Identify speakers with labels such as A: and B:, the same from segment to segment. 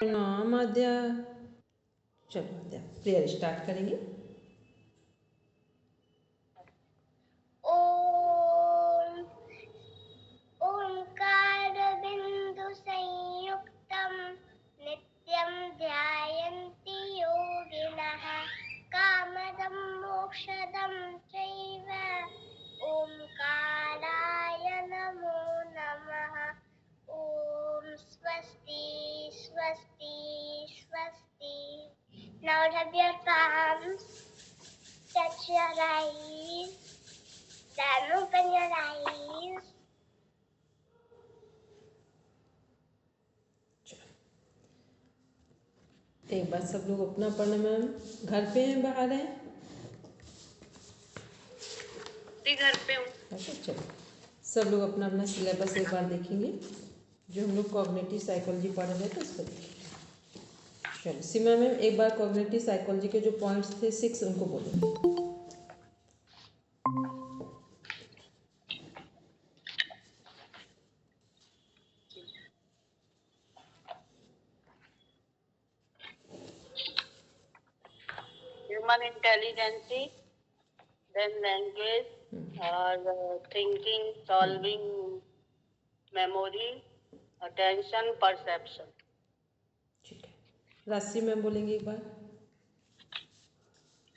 A: नाम आद्या। चलो आद्या prayer start करेंगे।
B: ओम ओंकार बिंदु संयुक्तम नित्यं ध्यायन्ति योगिनः कामदं मोक्षदं चैव ओंकाराय नमो नमः। ओम स्वस्ति स्वस्ति स्वस्ति। Now rub your palms, touch your eyes, then open your eyes.
A: एक बार सब लोग अपना पढ़ना। मैम घर पे हैं बाहर हैं?
C: घर पे हूँ।
A: अच्छा चलो सब लोग अपना अपना सिलेबस एक बार देखेंगे जो हम लोग कॉग्निटिव साइकोलॉजी पढ़ रहे थे उसको देखेंगे। चलो सीमा मैम एक बार कॉग्निटिव साइकोलॉजी के जो पॉइंट्स थे 6 उनको बोलेंगे।
C: ह्यूमन इंटेलिजेंसी, देन लैंग्वेज और thinking, solving, memory, attention, perception.
A: ठीक है राशि मैम बोलेंगे एक बार।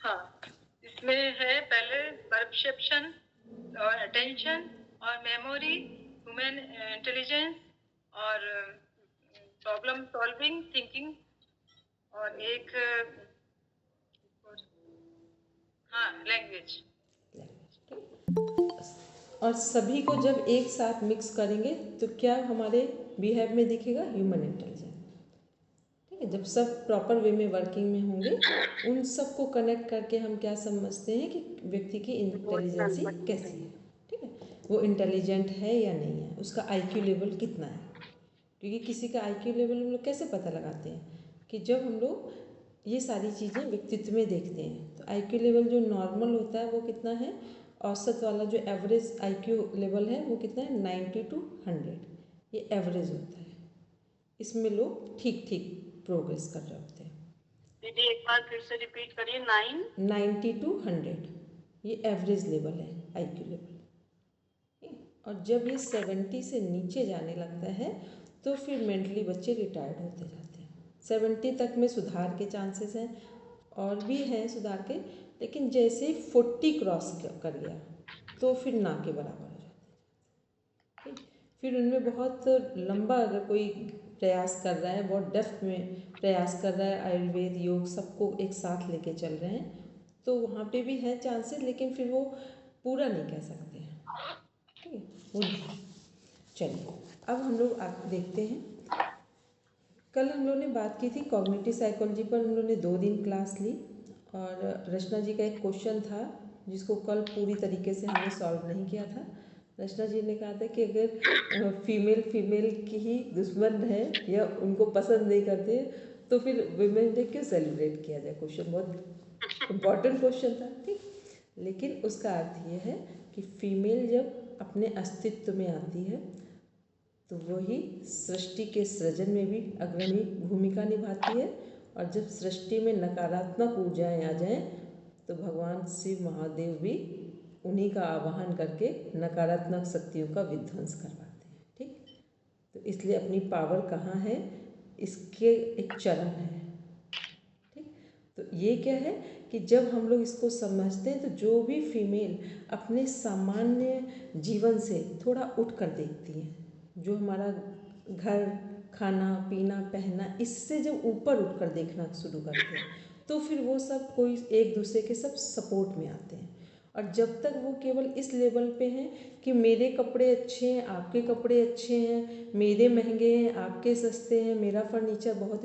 D: हाँ, इसमें है पहले परसेप्शन और अटेंशन और मेमोरी, ह्यूमन इंटेलिजेंस और प्रॉब्लम सॉल्विंग, थिंकिंग और एक लैंग्वेज।
A: और सभी को जब एक साथ मिक्स करेंगे तो क्या हमारे बिहेव में दिखेगा? Human intelligence. ठीक है जब सब प्रॉपर वे में वर्किंग में होंगे उन सबको कनेक्ट करके हम क्या समझते हैं कि व्यक्ति की इंटेलिजेंसी कैसी है। ठीक है वो इंटेलिजेंट है या नहीं है, उसका आईक्यू लेवल कितना है। क्योंकि किसी का आईक्यू लेवल हम लोग कैसे पता लगाते हैं कि जब हम लोग ये सारी चीज़ें व्यक्तित्व में देखते हैं। तो आईक्यू लेवल जो नॉर्मल होता है वो कितना है, औसत वाला जो एवरेज आईक्यू लेवल है वो कितना है 90 to 100। ये एवरेज होता है, इसमें लोग ठीक ठीक प्रोग्रेस कर रहे होते हैं।
C: दीदी एक बार फिर से रिपीट करिए।
A: 90 to 100 ये एवरेज लेवल है आईक्यू लेवल। और जब ये 70 से नीचे जाने लगता है तो फिर मेंटली बच्चे रिटायर्ड होते जाते हैं। 70 तक में सुधार के चांसेस हैं और भी हैं सुधार के, लेकिन जैसे ही 40 क्रॉस कर गया तो फिर ना के बराबर हो जाते हैं। फिर उनमें बहुत लंबा अगर कोई प्रयास कर रहा है, बहुत डेप्थ में प्रयास कर रहा है, आयुर्वेद योग सबको एक साथ लेके चल रहे हैं तो वहाँ पे भी है चांसेस, लेकिन फिर वो पूरा नहीं कह सकते हैं। ठीक है वो चलिए अब हम लोग देखते हैं। कल हम लोग ने बात की थी कॉग्निटिव साइकोलॉजी पर, हम लोग ने 2 दिन क्लास ली और रचना जी का एक क्वेश्चन था जिसको कल पूरी तरीके से हमने सॉल्व नहीं किया था। रचना जी ने कहा था कि अगर फीमेल की ही दुश्मन है या उनको पसंद नहीं करते तो फिर विमेन डे क्यों सेलिब्रेट किया जाए। क्वेश्चन बहुत इम्पॉर्टेंट क्वेश्चन था। ठीक लेकिन उसका अर्थ ये है कि फीमेल जब अपने अस्तित्व में आती है तो वही सृष्टि के सृजन में भी अग्रणी भूमिका निभाती है। और जब सृष्टि में नकारात्मक ऊर्जाएं आ जाएं तो भगवान शिव महादेव भी उन्हीं का आवाहन करके नकारात्मक शक्तियों का विध्वंस करवाते हैं। ठीक तो इसलिए अपनी पावर कहाँ है इसके एक चरण है। ठीक तो ये क्या है कि जब हम लोग इसको समझते हैं तो जो भी फीमेल अपने सामान्य जीवन से थोड़ा उठ कर देखती हैं, जो हमारा घर खाना पीना पहनना इससे जब ऊपर उठकर देखना शुरू करते हैं तो फिर वो सब कोई एक दूसरे के सब सपोर्ट में आते हैं। और जब तक वो केवल इस लेवल पे हैं कि मेरे कपड़े अच्छे हैं आपके कपड़े अच्छे हैं, मेरे महंगे हैं आपके सस्ते हैं, मेरा फर्नीचर बहुत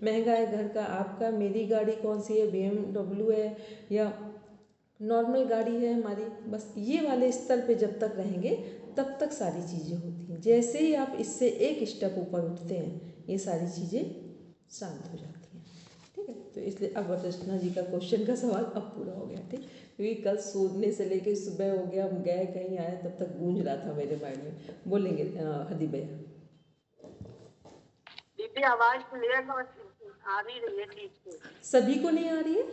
A: महंगा है घर का आपका, मेरी गाड़ी कौन सी है BMW है या नॉर्मल गाड़ी है हमारी, बस ये वाले स्तर पे जब तक रहेंगे तब तक सारी चीज़ें होती हैं। जैसे ही आप इससे एक स्टेप ऊपर उठते हैं ये सारी चीज़ें शांत हो जाती हैं। ठीक है तो इसलिए अब रचना जी का क्वेश्चन का सवाल अब पूरा हो गया। ठीक क्योंकि कल सोने से लेके सुबह हो गया, हम गए कहीं आए तब तक गूंज रहा था मेरे माइंड में। बोलेंगे हदी भैया।
C: दीदी आवाज क्लियर आ रही है ठीक से।
A: सभी को नहीं आ रही है?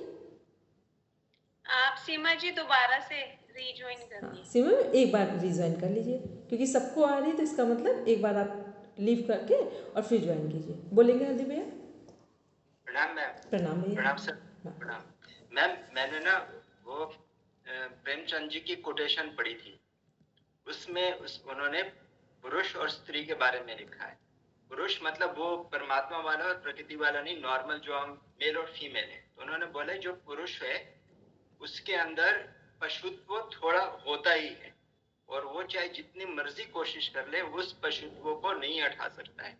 D: आप सीमा जी दोबारा से रीज्वाइन कर
A: हाँ
D: लीजिए।
A: सीमा एक बार रिज्वाइन कर लीजिए, क्योंकि सबको आ रही है तो इसका मतलब एक बार आप लीव करके और फिर ज्वाइन कीजिए। बोलेंगे हल्दी भैया?
E: प्रणाम मैम।
A: प्रणाम भैया।
E: प्रणाम सर।
A: हाँ।
E: प्रणाम मैम। मैंने ना वो प्रेमचंद जी की कोटेशन पढ़ी थी, उसमें उन्होंने पुरुष और स्त्री के बारे में लिखा है। पुरुष मतलब वो परमात्मा वाला और प्रकृति वाला नहीं, नॉर्मल जो हम मेल और फीमेल है। तो उन्होंने बोला जो पुरुष है उसके अंदर पशुत्व थोड़ा होता ही है, और वो चाहे जितनी मर्जी कोशिश कर ले उस पशुत्व को नहीं हटा सकता है।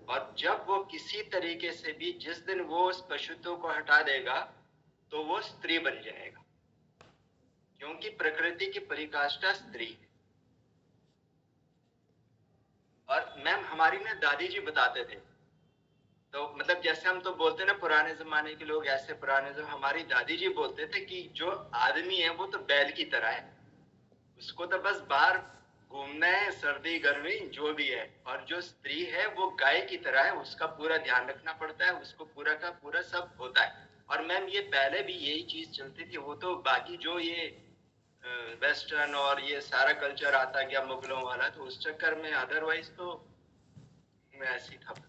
E: और जब वो किसी तरीके से भी जिस दिन वो उस पशुत्व को हटा देगा तो वो स्त्री बन जाएगा, क्योंकि प्रकृति की परिकाष्ठा स्त्री है। और मैम हमारी ना दादी जी बताते थे, तो मतलब जैसे हम तो बोलते ना पुराने जमाने के लोग ऐसे पुराने, जो हमारी दादी जी बोलते थे कि जो आदमी है वो तो बैल की तरह है, उसको तो बस बाहर घूमना है, सर्दी गर्मी जो भी है। और जो स्त्री है वो गाय की तरह है, उसका पूरा ध्यान रखना पड़ता है, उसको पूरा का पूरा सब होता है। और मैम ये पहले भी यही चीज चलती थी, वो तो बाकी जो ये वेस्टर्न और ये सारा कल्चर आता गया मुगलों वाला, तो उस चक्कर में अदरवाइज तो ऐसी था बस।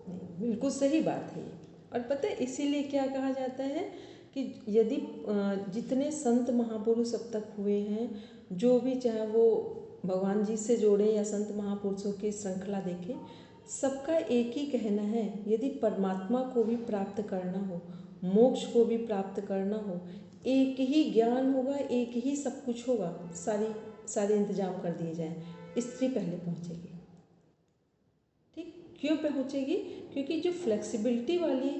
A: नहीं, बिल्कुल सही बात है ये। और पता है इसीलिए क्या कहा जाता है कि यदि जितने संत महापुरुष अब तक हुए हैं, जो भी चाहे वो भगवान जी से जोड़े या संत महापुरुषों की श्रृंखला देखें, सबका एक ही कहना है, यदि परमात्मा को भी प्राप्त करना हो, मोक्ष को भी प्राप्त करना हो, एक ही ज्ञान होगा, एक ही सब कुछ होगा, सारे इंतजाम कर दिए जाएं, स्त्री पहले पहुंचेगी। ठीक क्यों पहुंचेगी? क्योंकि जो फ्लेक्सिबिलिटी वाली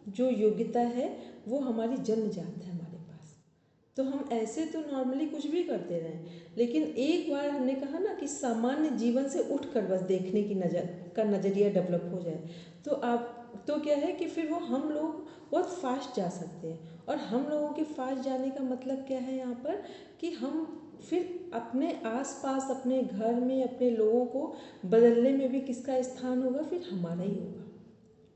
A: जो योग्यता है वो हमारी जन्मजात है हमारे पास। तो हम ऐसे तो नॉर्मली कुछ भी करते रहें, लेकिन एक बार हमने कहा ना कि सामान्य जीवन से उठकर बस देखने की नज़रिया डेवलप हो जाए, तो आप तो क्या है कि फिर वो हम लोग बहुत फास्ट जा सकते हैं। और हम लोगों के फास्ट जाने का मतलब क्या है यहाँ पर, कि हम फिर अपने आसपास, अपने घर में, अपने लोगों को बदलने में भी किसका स्थान होगा? फिर हमारा ही होगा।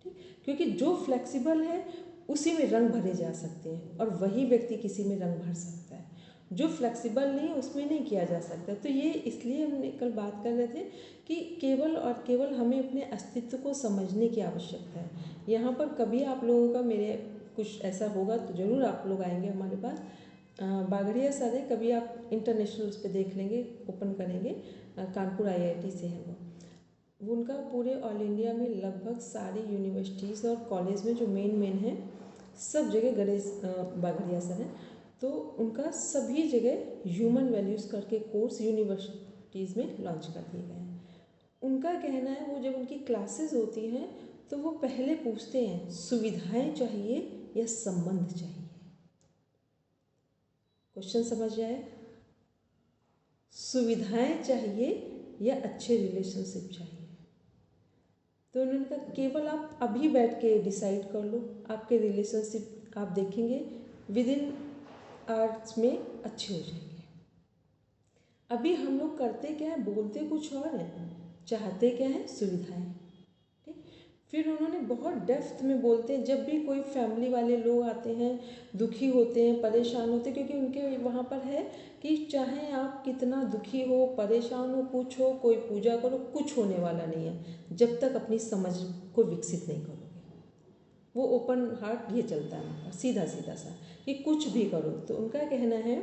A: ठीक, क्योंकि जो फ्लेक्सिबल है उसी में रंग भरे जा सकते हैं, और वही व्यक्ति किसी में रंग भर सकता है। जो फ्लेक्सिबल नहीं उसमें नहीं किया जा सकता। तो ये इसलिए हमने कल बात कर रहे थे कि केवल और केवल हमें अपने अस्तित्व को समझने की आवश्यकता है। यहाँ पर कभी आप लोगों का मेरे कुछ ऐसा होगा तो ज़रूर आप लोग आएंगे हमारे पास। बागड़िया सर है, कभी आप इंटरनेशनल उस पर देख लेंगे, ओपन करेंगे, कानपुर IIT से हैं वो। उनका पूरे ऑल इंडिया में लगभग सारी यूनिवर्सिटीज़ और कॉलेज में जो मेन है सब जगह गणेश बागड़िया सर हैं। तो उनका सभी जगह ह्यूमन वैल्यूज़ करके कोर्स यूनिवर्सिटीज़ में लॉन्च कर दिए गए हैं। उनका कहना है वो जब उनकी क्लासेस होती हैं तो वो पहले पूछते हैं सुविधाएं चाहिए या संबंध चाहिए। क्वेश्चन समझ जाए, सुविधाएं चाहिए या अच्छे रिलेशनशिप चाहिए। तो उन्होंने कहा केवल आप अभी बैठ के डिसाइड कर लो, आपके रिलेशनशिप आप देखेंगे विद इन आवर्स में अच्छे हो जाएंगे। अभी हम लोग करते क्या है, बोलते कुछ और हैं, चाहते क्या है? सुविधाएं। ठीक, फिर उन्होंने बहुत डेप्थ में बोलते हैं, जब भी कोई फैमिली वाले लोग आते हैं, दुखी होते हैं, परेशान होते हैं, क्योंकि उनके वहाँ पर है कि चाहे आप कितना दुखी हो, परेशान हो, कुछ हो, कोई पूजा करो, कुछ होने वाला नहीं है जब तक अपनी समझ को विकसित नहीं करोगे। वो ओपन हार्ट ये चलता है सीधा सीधा सा कि कुछ भी करो। तो उनका कहना है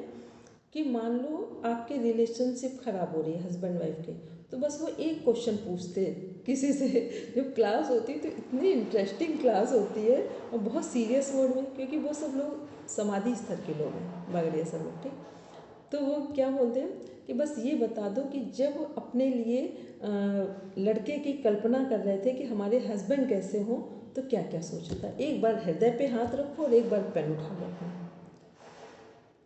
A: कि मान लो आपके रिलेशनशिप ख़राब हो रही है हस्बैंड वाइफ के, तो बस वो एक क्वेश्चन पूछते किसी से। जब क्लास होती है तो इतनी इंटरेस्टिंग क्लास होती है और बहुत सीरियस मोड में, क्योंकि वो सब लोग समाधि स्तर के लोग हैं बागड़िया सब लोग। ठीक, तो वो क्या बोलते हैं कि बस ये बता दो कि जब अपने लिए लड़के की कल्पना कर रहे थे कि हमारे हस्बैंड कैसे हों, तो क्या क्या सोचा था। एक बार हृदय पे हाथ रखो और एक बार पेन उठा लो।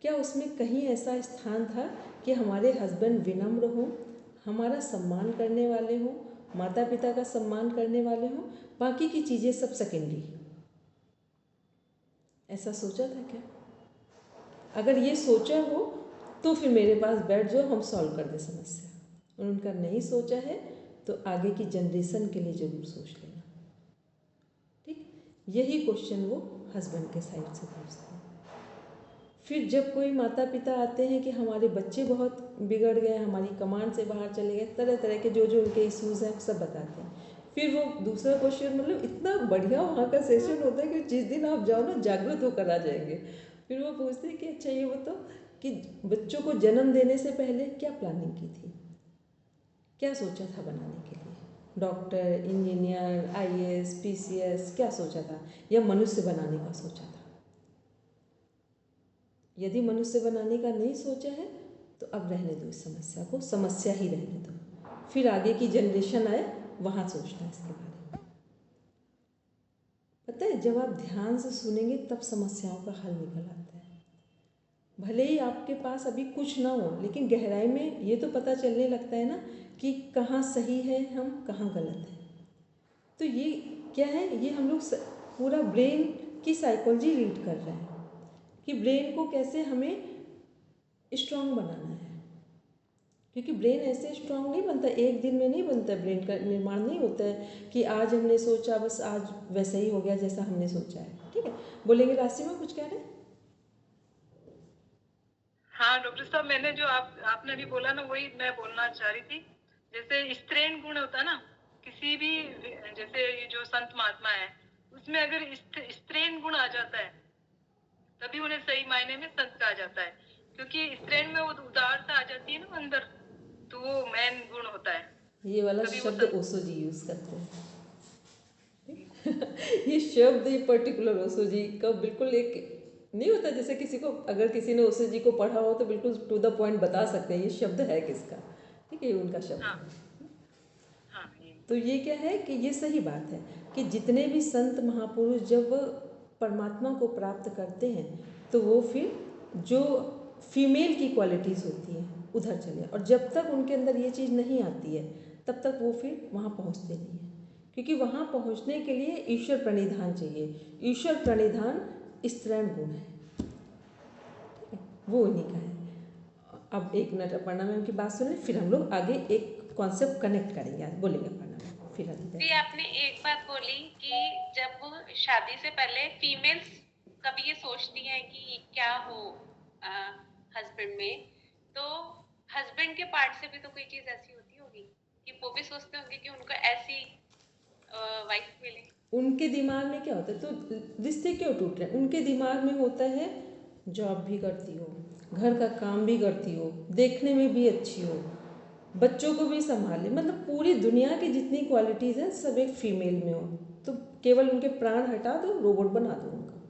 A: क्या उसमें कहीं ऐसा स्थान था कि हमारे हस्बैंड विनम्र हों, हमारा सम्मान करने वाले हों, माता पिता का सम्मान करने वाले हों, बाकी की चीज़ें सब सेकेंडरी? ऐसा सोचा था क्या? अगर ये सोचा हो तो फिर मेरे पास बैठ जाओ, हम सॉल्व कर दें समस्या। उनका नहीं सोचा है तो आगे की जनरेशन के लिए ज़रूर सोच लेना। ठीक, यही क्वेश्चन वो हस्बैंड के साइड से पूछते हैं। फिर जब कोई माता पिता आते हैं कि हमारे बच्चे बहुत बिगड़ गए, हमारी कमांड से बाहर चले गए, तरह तरह के जो जो उनके इश्यूज़ हैं सब बताते हैं। फिर वो दूसरा क्वेश्चन, मतलब इतना बढ़िया वहाँ का सेशन होता है कि जिस दिन आप जाओ ना जागृत होकर आ जाएंगे। फिर वो पूछते हैं कि अच्छा ये बताओ कि बच्चों को जन्म देने से पहले क्या प्लानिंग की थी, क्या सोचा था बनाने के लिए, डॉक्टर, इंजीनियर, IAS, PCS क्या सोचा था, या मनुष्य बनाने का सोचा था। यदि मनुष्य बनाने का नहीं सोचा है तो अब रहने दो, इस समस्या को समस्या ही रहने दो, फिर आगे की जनरेशन आए वहाँ सोचना इसके बारे में। पता है, जब आप ध्यान से सुनेंगे तब समस्याओं का हल निकल आता है। भले ही आपके पास अभी कुछ ना हो, लेकिन गहराई में ये तो पता चलने लगता है ना कि कहाँ सही है हम, कहाँ गलत है। तो ये क्या है, ये हम लोग पूरा ब्रेन की साइकोलॉजी रीड कर रहे हैं कि ब्रेन को कैसे हमें स्ट्रांग बनाना है। क्योंकि ब्रेन ऐसे स्ट्रांग नहीं बनता, एक दिन में नहीं बनता, ब्रेन का निर्माण नहीं होता है कि आज हमने सोचा बस आज वैसा ही हो गया जैसा हमने सोचा है। ठीक है, बोलेंगे राशिमा कुछ कह रहे हैं?
C: हाँ डॉक्टर साहब, मैंने जो आपने अभी बोला ना, वही मैं बोलना चाह रही थी। जैसे स्त्रीण गुण होता है ना किसी भी, जैसे ये जो संत महात्मा है उसमें अगर स्त्रीण गुण आ जाता है तभी उन्हें सही मायने में संत कहा जाता है, क्योंकि स्त्रीण में वो उदारता आ जाती है ना अंदर, तो वो मेन गुण होता है।
A: ये वाला
C: तभी वो
A: शब्द
C: संत।
A: ओशो जी यूज़ करते हैं। ये शब्द ये पर्टिकुलर ओशो जी का बिल्कुल एक नहीं होता, जैसे किसी को अगर किसी ने ओशो जी को पढ़ा हो तो बिल्कुल टू द पॉइंट बता सकते हैं ये शब्द है किसका। ठीक है, ये उनका शब्द
C: हाँ
A: है।
C: हाँ ये
A: तो ये क्या है कि ये सही बात है कि जितने भी संत महापुरुष जब परमात्मा को प्राप्त करते हैं तो वो फिर जो फीमेल की क्वालिटीज़ होती हैं उधर चले, और जब तक उनके अंदर ये चीज़ नहीं आती है तब तक वो फिर वहाँ पहुँचते नहीं हैं। क्योंकि वहाँ पहुँचने के लिए ईश्वर प्रणिधान चाहिए। ईश्वर प्रणिधान स्त्रीण गुण है, ठीक है, वो उन्हीं का है। अब एक मिनट अपर्णा मैम की बात सुने, फिर हम लोग आगे एक कॉन्सेप्ट कनेक्ट करेंगे। आज बोलेंगे अपर्णा मैम, फिर
D: जी आपने एक बात बोली कि जब शादी से पहले फीमेल्स कभी ये सोचती हैं कि क्या हो हस्बैंड में, तो हस्बैंड के पार्ट से भी तो कोई चीज ऐसी होती होगी कि वो भी सोचते होंगे कि उनको ऐसी वाइफ मिले।
A: उनके दिमाग में क्या होता है, तो रिश्ते क्यों टूट रहे हैं? उनके दिमाग में होता है जॉब भी करती हो, घर का काम भी करती हो, देखने में भी अच्छी हो, बच्चों को भी संभाले, मतलब पूरी दुनिया की जितनी क्वालिटीज़ हैं सब एक फीमेल में हो, तो केवल उनके प्राण हटा दो, रोबोट बना दो उनका।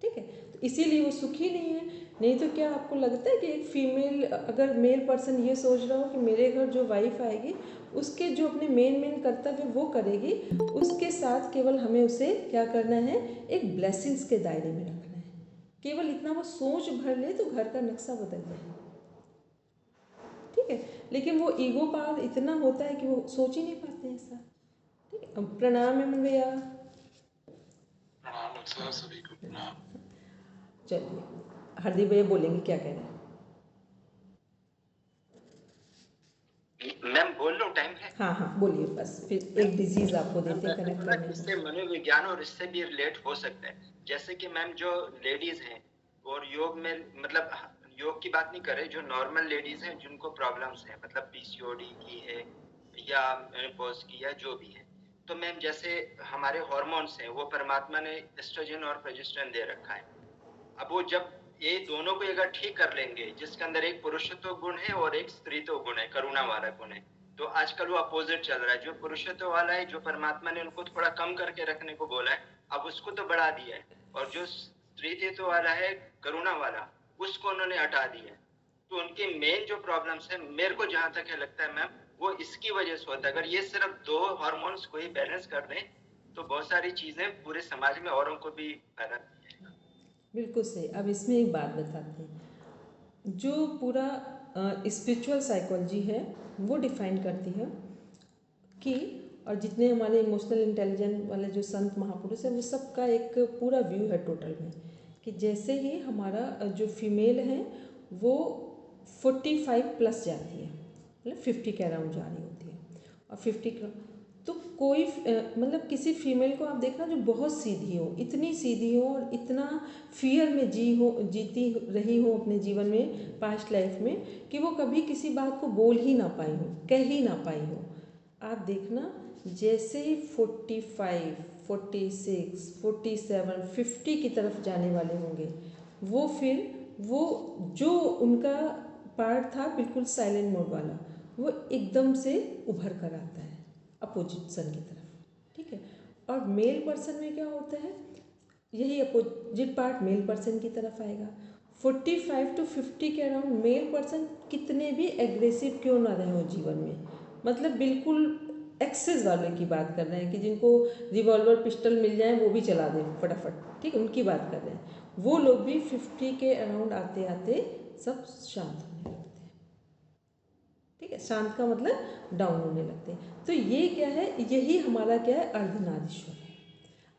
A: ठीक है, तो इसीलिए वो सुखी नहीं है। नहीं तो क्या आपको लगता है कि एक फीमेल, अगर मेल पर्सन ये सोच रहा हो कि मेरे घर जो वाइफ आएगी उसके जो अपने मेन कर्तव्य वो करेगी, उसके साथ केवल हमें उसे क्या करना है, एक ब्लेसिंग्स के दायरे में रखना है। केवल इतना वो सोच भर ले तो घर का नक्शा बदल जाए। ठीक है, लेकिन वो ईगो पावर इतना होता है कि वो सोच ही नहीं पाते हैं ऐसा। ठीक है, अब प्रणाम है भैया।
F: प्रणाम सर, सभी को प्रणाम।
A: चलिए हरदीप भैया बोलेंगे क्या कह रहे हैं।
E: मैम बोल लो, टाइम है।
A: हाँ हाँ बोलिए, बस फिर एक डिजीज आपको देते हैं कनेक्ट करने
E: इससे
A: को।
E: मनोविज्ञान और इससे भी रिलेट हो सकता है। जैसे कि मैम जो लेडीज हैं और योग में, मतलब योग की बात नहीं कर रहे, जो नॉर्मल लेडीज हैं जिनको प्रॉब्लम्स हैं, मतलब PCOD की है या मेनोपॉज की या जो भी है, तो मैम जैसे हमारे हार्मोन्स हैं वो परमात्मा ने एस्ट्रोजन और प्रोजेस्टेरोन दे रखा है। अब वो जब ये दोनों को अगर ठीक कर लेंगे, जिसके अंदर एक पुरुषत्व गुण है और एक स्त्रीत्व गुण है, करुणा वाला गुण है, तो आजकल वो अपोजिट चल रहा है। जो पुरुषत्व वाला है, जो परमात्मा ने उनको थोड़ा कम करके रखने को बोला है, अब उसको तो बढ़ा दिया है, और जो स्त्रीत्व वाला है, करुणा वाला, उसको उन्होंने हटा दिया है। तो उनके मेन जो प्रॉब्लम्स है, मेरे को जहां तक है लगता है मैम, वो इसकी वजह से होता है। अगर ये सिर्फ दो हार्मोन्स को ही बैलेंस कर दें तो बहुत सारी चीजें पूरे समाज में औरों को भी फायदा।
A: बिल्कुल सही। अब इसमें एक बात बताते हैं, जो पूरा स्पिरिचुअल साइकोलॉजी है वो डिफाइन करती है कि, और जितने हमारे इमोशनल इंटेलिजेंट वाले जो संत महापुरुष हैं वो सबका एक पूरा व्यू है टोटल में, कि जैसे ही हमारा जो फीमेल है वो 45 प्लस जाती है, मतलब 50 के अराउंड जा रही होती है, 50 किलो। तो कोई मतलब किसी फीमेल को आप देखना जो बहुत सीधी हो, इतनी सीधी हो और इतना फियर में जीती रही हो अपने जीवन में, पास्ट लाइफ में, कि वो कभी किसी बात को बोल ही ना पाई हो, कह ही ना पाई हो। आप देखना जैसे ही 45, 46, 47, 50 की तरफ जाने वाले होंगे, वो फिर वो जो उनका पार्ट था बिल्कुल साइलेंट मोड वाला, वो एकदम से उभर कर आता है अपोजिट सन की तरफ, ठीक है। और मेल पर्सन में क्या होता है, यही अपोजिट पार्ट मेल पर्सन की तरफ आएगा। 45 to 50 के अराउंड मेल पर्सन कितने भी एग्रेसिव क्यों ना रहे हो जीवन में, मतलब बिल्कुल एक्सेस वाले की बात कर रहे हैं कि जिनको रिवॉल्वर पिस्टल मिल जाए वो भी चला दें फटाफट, ठीक है, उनकी बात कर रहे हैं। वो लोग भी 50 के अराउंड आते आते सब शांत होने लगते हैं, ठीक है। शांत का मतलब डाउन होने लगते हैं। तो ये क्या है, यही हमारा क्या है, अर्धनारीश्वर है।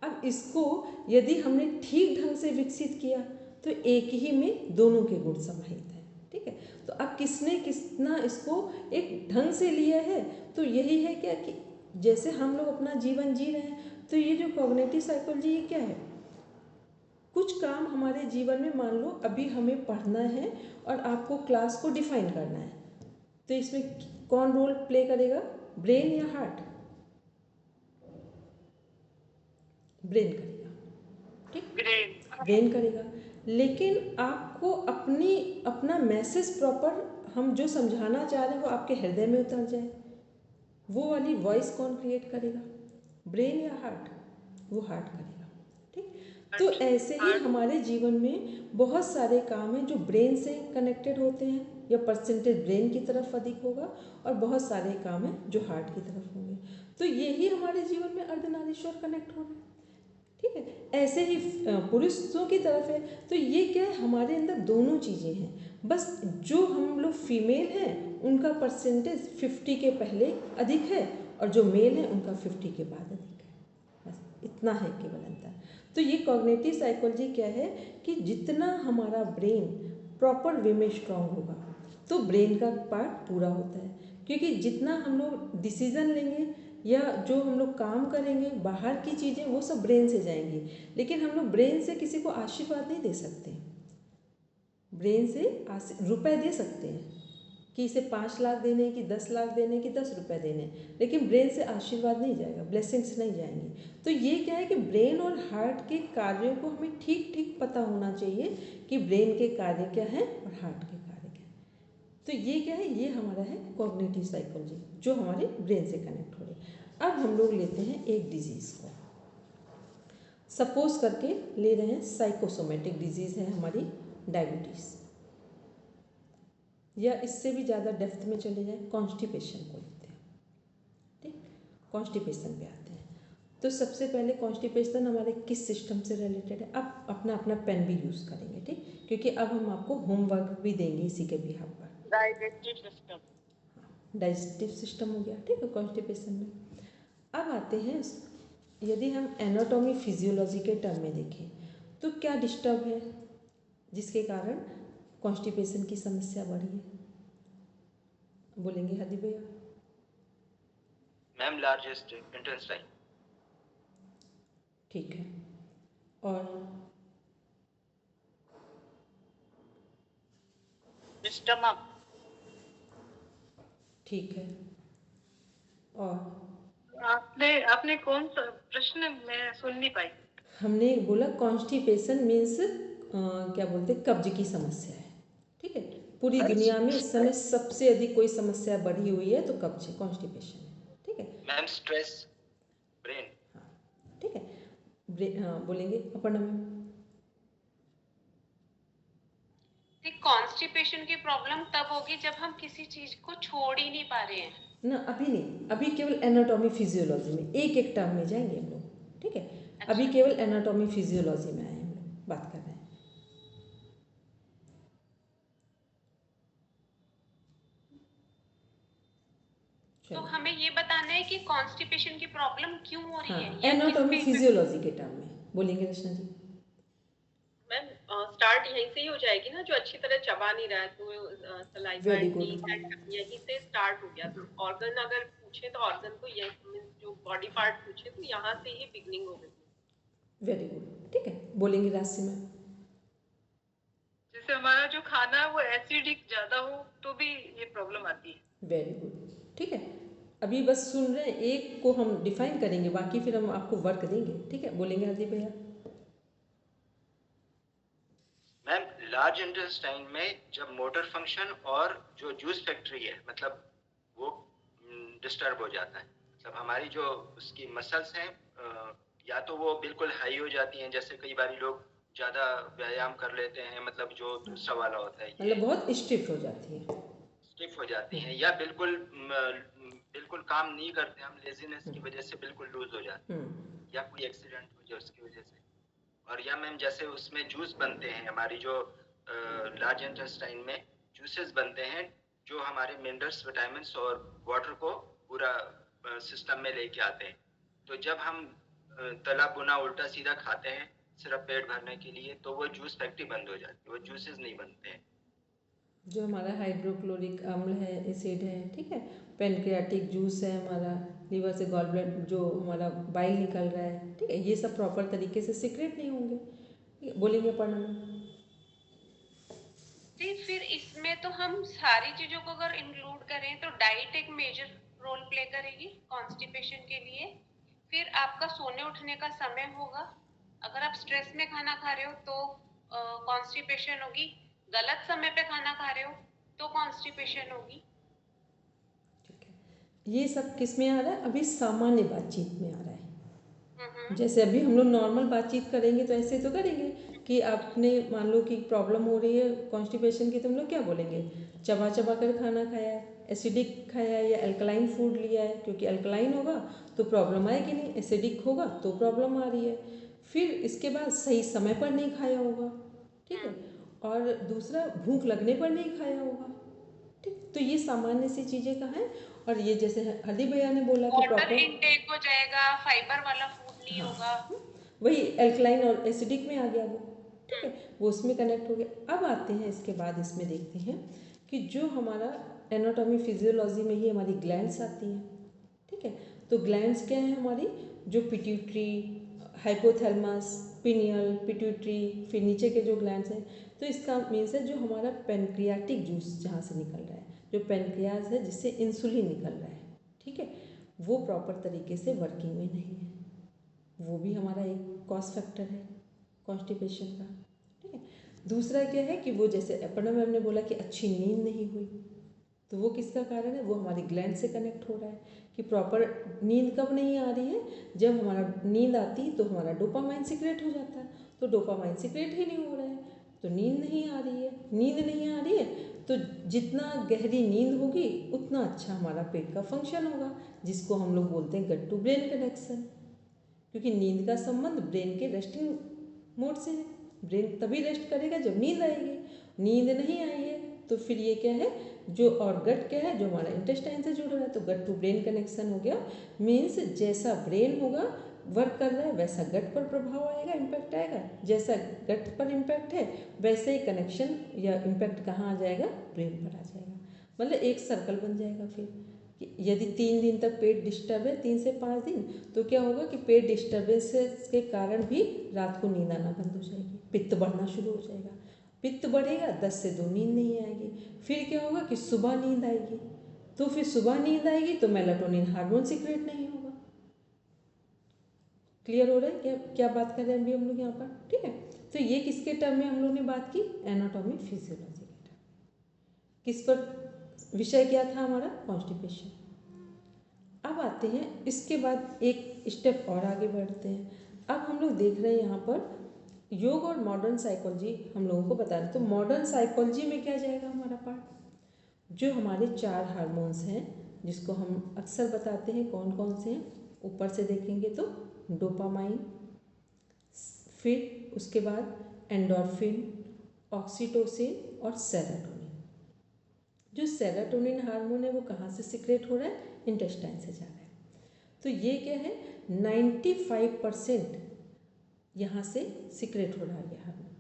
A: अब इसको यदि हमने ठीक ढंग से विकसित किया तो एक ही में दोनों के गुण समाहित हैं, ठीक है। तो अब किसने कितना इसको एक ढंग से लिया है, तो यही है क्या कि जैसे हम लोग अपना जीवन जी रहे हैं, तो ये जो कॉग्निटिव साइकोलॉजी ये क्या है, कुछ काम हमारे जीवन में, मान लो अभी हमें पढ़ना है और आपको क्लास को डिफाइन करना है, तो इसमें कौन रोल प्ले करेगा, ब्रेन या हार्ट? ब्रेन करेगा, ठीक, ब्रेन करेगा। लेकिन आपको अपना मैसेज प्रॉपर, हम जो समझाना चाह रहे हैं वो आपके हृदय में उतर जाए, वो वाली वॉइस कौन क्रिएट करेगा, ब्रेन या हार्ट? वो हार्ट करेगा, ठीक। तो ऐसे ही हमारे जीवन में बहुत सारे काम हैं जो ब्रेन से कनेक्टेड होते हैं, या परसेंटेज ब्रेन की तरफ अधिक होगा, और बहुत सारे काम हैं जो हार्ट की तरफ होंगे। तो यही हमारे जीवन में अर्धनारीश्वर कनेक्ट हो रहे हैं, ठीक है। ऐसे ही पुरुषों की तरफ है, तो ये क्या है, हमारे अंदर दोनों चीज़ें हैं। बस जो हम लोग फीमेल हैं उनका परसेंटेज 50 के पहले अधिक है, और जो मेल है उनका 50 के बाद अधिक है, बस इतना है केवल अंतर। तो ये कॉग्निटिव साइकोलॉजी क्या है कि जितना हमारा ब्रेन प्रॉपर वे में स्ट्रांग होगा तो ब्रेन का पार्ट पूरा होता है, क्योंकि जितना हम लोग डिसीजन लेंगे या जो हम लोग काम करेंगे, बाहर की चीज़ें वो सब ब्रेन से जाएंगी, लेकिन हम लोग ब्रेन से किसी को आशीर्वाद नहीं दे सकते। ब्रेन से रुपए दे सकते हैं कि इसे 5 लाख देने, कि 10 लाख देने, कि 10 रुपए देने, लेकिन ब्रेन से आशीर्वाद नहीं जाएगा, ब्लेसिंग्स नहीं जाएंगी। तो ये क्या है कि ब्रेन और हार्ट के कार्यों को हमें ठीक ठीक पता होना चाहिए कि ब्रेन के कार्य क्या हैं और हार्ट के कार्य क्या हैं। तो ये क्या है, ये हमारा है कॉग्निटिव साइकोलॉजी, जो हमारे ब्रेन से कनेक्ट हो रही है। अब हम लोग लेते हैं एक डिजीज़ को, सपोज करके ले रहे हैं साइकोसोमेटिक डिजीज़ है हमारी डायबिटीज़, या इससे भी ज़्यादा डेप्थ में चले जाएं, कॉन्स्टिपेशन को लेते हैं, ठीक। कॉन्स्टिपेशन पे आते हैं, तो सबसे पहले कॉन्स्टिपेशन हमारे किस सिस्टम से रिलेटेड है, अब अपना अपना पेन भी यूज़ करेंगे, ठीक, क्योंकि अब हम आपको होमवर्क भी देंगे इसी के बिहाफ पर। डाइजेस्टिव सिस्टम हो गया, ठीक है, कॉन्स्टिपेशन में। अब आते हैं, यदि हम एनाटॉमी फिजियोलॉजी के टर्म में देखें तो क्या डिस्टर्ब है जिसके कारण कॉन्स्टिपेशन की समस्या बढ़ी है, बोलेंगे हदी भैया?
E: Ma'am largest intestine.
A: ठीक है, और
C: स्टमक।
A: ठीक है, और
C: आपने कौन सा प्रश्न, मैं सुन नहीं पाई।
A: हमने बोला कॉन्स्टिपेशन मीन्स क्या बोलते हैं, कब्ज की समस्या है, ठीक है। पूरी दुनिया में इस समय सबसे अधिक कोई समस्या बढ़ी हुई है तो कब्ज है, कॉन्स्टिपेशन है, ठीक है
E: मैम। Stress, brain.
A: हाँ, ठीक है, हाँ बोलेंगे अपर्णा मैम?
D: कॉन्स्टिपेशन की प्रॉब्लम तब होगी जब हम किसी चीज को छोड़ ही नहीं पा रहे हैं
A: ना, अभी नहीं, अभी केवल एनाटॉमी फिजियोलॉजी में एक एक टर्म में जाएंगे हम लोग, ठीक है। अभी केवल एनाटॉमी फिजियोलॉजी में आए हम लोग बात कर रहे हैं।
D: तो हमें ये बताना है कि कॉन्स्टिपेशन की प्रॉब्लम क्यों हो रही है,
A: हाँ, एनाटॉमी फिजियोलॉजी के टर्म में बोलेंगे रचना जी।
C: मैम
F: स्टार्ट यहीं से ही हो जाएगी ना, जो अच्छी तरह चबा नहीं रहा है तो saliva
A: very
F: and
A: good.
F: Teeth यहीं से स्टार्ट हो गया। तो ऑर्गन अगर पूछे तो ऑर्गन को यही जो बॉडी पार्ट पूछे तो यहाँ से ही बिगनिंग हो गई।
A: वेरी गुड, ठीक है, बोलेंगे राशि में।
C: जैसे हमारा जो खाना है वो एसिडिक ज्यादा हो तो भी ये प्रॉब्लम आती है।
A: वेरी गुड, ठीक है, अभी बस सुन रहे हैं, एक को हम डिफाइन करेंगे, बाकी फिर हम आपको वर्क देंगे, ठीक है, बोलेंगे हरदीप भैया।
E: मैम लार्ज इंटेस्टाइन में जब मोटर फंक्शन और जो जूस फैक्ट्री है मतलब वो डिस्टर्ब हो जाता है, मतलब हमारी जो उसकी मसल्स हैं या तो वो बिल्कुल हाई हो जाती हैं, जैसे कई बार लोग ज़्यादा व्यायाम कर लेते हैं, मतलब जो दूसरा वाला होता है
A: मतलब बहुत स्टिफ हो जाती है,
E: स्टिफ हो जाती हैं, या बिल्कुल बिल्कुल काम नहीं करते हम, लेजीनेस की वजह से बिल्कुल लूज हो जाते हैं, या कोई एक्सीडेंट हो जाए उसकी वजह से। और या मैम जैसे उसमें जूस बनते हैं, हमारी जो लार्ज इंटेस्टाइन में जूसेस बनते हैं जो हमारे मिनरल्स, विटामिन्स और वाटर को पूरा सिस्टम में लेके आते हैं। तो जब हम तला भुना उल्टा सीधा खाते हैं सिर्फ पेट भरने के लिए, तो वो जूस फैक्ट्री बंद हो जाती है, वो जूसेस नहीं बनते हैं।
A: जो हमारा हाइड्रोक्लोरिक अम्ल है, एसिड है, ठीक है, पेनक्रियाटिक जूस है, हमारा लीवर से गॉल ब्लड जो हमारा बाइल निकल रहा है, ठीक है, ये सब प्रॉपर तरीके से सीक्रेट नहीं होंगे, ठीक है, बोलेंगे पढ़ना में।
D: जी, फिर इसमें तो हम सारी चीजों को अगर इंक्लूड करें तो डाइट एक मेजर रोल प्ले करेगी कॉन्स्टिपेशन के लिए। फिर आपका सोने उठने का समय होगा, अगर आप स्ट्रेस में खाना खा रहे हो तो कॉन्स्टिपेशन होगी, गलत समय पे खाना खा रहे हो तो कॉन्स्टिपेशन होगी।
A: ठीक है, ये सब किस में आ रहा है, अभी सामान्य बातचीत में आ रहा है। जैसे अभी हम लोग नॉर्मल बातचीत करेंगे तो ऐसे तो करेंगे कि आपने मान लो कि प्रॉब्लम हो रही है कॉन्स्टिपेशन की, तो हम लोग क्या बोलेंगे, चबा चबा कर खाना खाया है, एसिडिक खाया है या अल्कलाइन फूड लिया है, क्योंकि अल्कलाइन होगा तो प्रॉब्लम आएगी नहीं, एसिडिक होगा तो प्रॉब्लम आ रही है। फिर इसके बाद सही समय पर नहीं खाया होगा, ठीक है, और दूसरा भूख लगने पर नहीं खाया होगा, ठीक, तो ये सामान्य सी चीज़ें कहाँ हैं। और ये जैसे हरदीप भैया ने बोला कि
D: वाटर
A: प्रॉपर
D: इनटेक हो जाएगा, फाइबर वाला फूड नहीं होगा।
A: वही अल्कलाइन और एसिडिक में आ गया वो, ठीक है, वो उसमें कनेक्ट हो गया। अब आते हैं इसके बाद इसमें देखते हैं कि जो हमारा एनाटॉमी फिजियोलॉजी में ही हमारी ग्लैंड्स आती हैं, ठीक है, तो ग्लैंड्स क्या है हमारी, जो पिट्यूटरी, हाइपोथैलेमस, पिनियल, पिट्यूटरी, फिर नीचे के जो ग्लैंड्स हैं, तो इसका मीन्स है जो हमारा पेनक्रियाटिक जूस जहाँ से निकल रहा है, जो पेनक्रियाज है जिससे इंसुलिन निकल रहा है, ठीक है, वो प्रॉपर तरीके से वर्किंग में नहीं है, वो भी हमारा एक कॉज फैक्टर है कॉन्स्टिपेशन का, ठीक है। दूसरा क्या है कि वो जैसे अपर्णा मैम ने बोला कि अच्छी नींद नहीं हुई, तो वो किसका कारण है, वो हमारी ग्लैंड से कनेक्ट हो रहा है कि प्रॉपर नींद कब नहीं आ रही है, जब हमारा नींद आती तो हमारा डोपामाइन सिक्रेट हो जाता है, तो डोपामाइन सिक्रेट ही नहीं हो रहा है तो नींद नहीं आ रही है, नींद नहीं आ रही है तो जितना गहरी नींद होगी उतना अच्छा हमारा पेट का फंक्शन होगा, जिसको हम लोग बोलते हैं गट टू ब्रेन कनेक्शन, क्योंकि नींद का संबंध ब्रेन के रेस्टिंग मोड से है, ब्रेन तभी रेस्ट करेगा जब नींद आएगी, नींद नहीं आई है तो फिर ये क्या है, जो और गट क्या है, जो हमारा इंटेस्टाइन से जुड़ रहा है, तो गट टू ब्रेन कनेक्शन हो गया, मीन्स जैसा ब्रेन होगा वर्क कर रहा है वैसा गट पर प्रभाव आएगा, इम्पैक्ट आएगा, जैसा गट पर इम्पैक्ट है वैसे ही कनेक्शन या इम्पैक्ट कहाँ आ जाएगा, ब्रेन पर आ जाएगा, मतलब एक सर्कल बन जाएगा। फिर यदि 3 दिन तक पेट डिस्टर्ब है, 3 से 5 दिन, तो क्या होगा कि पेट डिस्टर्बेंसेस के कारण भी रात को नींद आना बंद हो जाएगी, पित्त बढ़ना शुरू हो जाएगा, पित्त बढ़ेगा 10 से 2 नींद नहीं आएगी, फिर क्या होगा कि सुबह नींद आएगी, तो फिर सुबह नींद आएगी तो मेलाटोनिन हार्मोन सीक्रेट नहीं होगा। क्लियर हो रहा है क्या क्या बात कर रहे हैं अभी हम लोग यहाँ पर, ठीक है। तो ये किसके टर्म में हम लोग ने बात की, एनाटॉमी फिजियोलॉजी के टर्म, किस पर विषय क्या था हमारा, कॉन्स्टिपेशन। अब आते हैं इसके बाद एक स्टेप और आगे बढ़ते हैं, अब हम लोग देख रहे हैं यहाँ पर योग और मॉडर्न साइकोलॉजी हम लोगों को बता रहे, तो मॉडर्न साइकोलॉजी में क्या जाएगा हमारा पार्ट, जो हमारे 4 हार्मोन्स हैं जिसको हम अक्सर बताते हैं, कौन कौन से हैं, ऊपर से देखेंगे तो डोपामाइन, फिर उसके बाद एंडोर्फिन, ऑक्सीटोसिन और सेरोटोनिन। जो सेरोटोनिन हार्मोन है वो कहाँ से सिक्रेट हो रहा है, इंटेस्टाइन से जा रहा है, तो ये क्या है 95% यहाँ से सिक्रेट हो रहा है ये हार्मोन,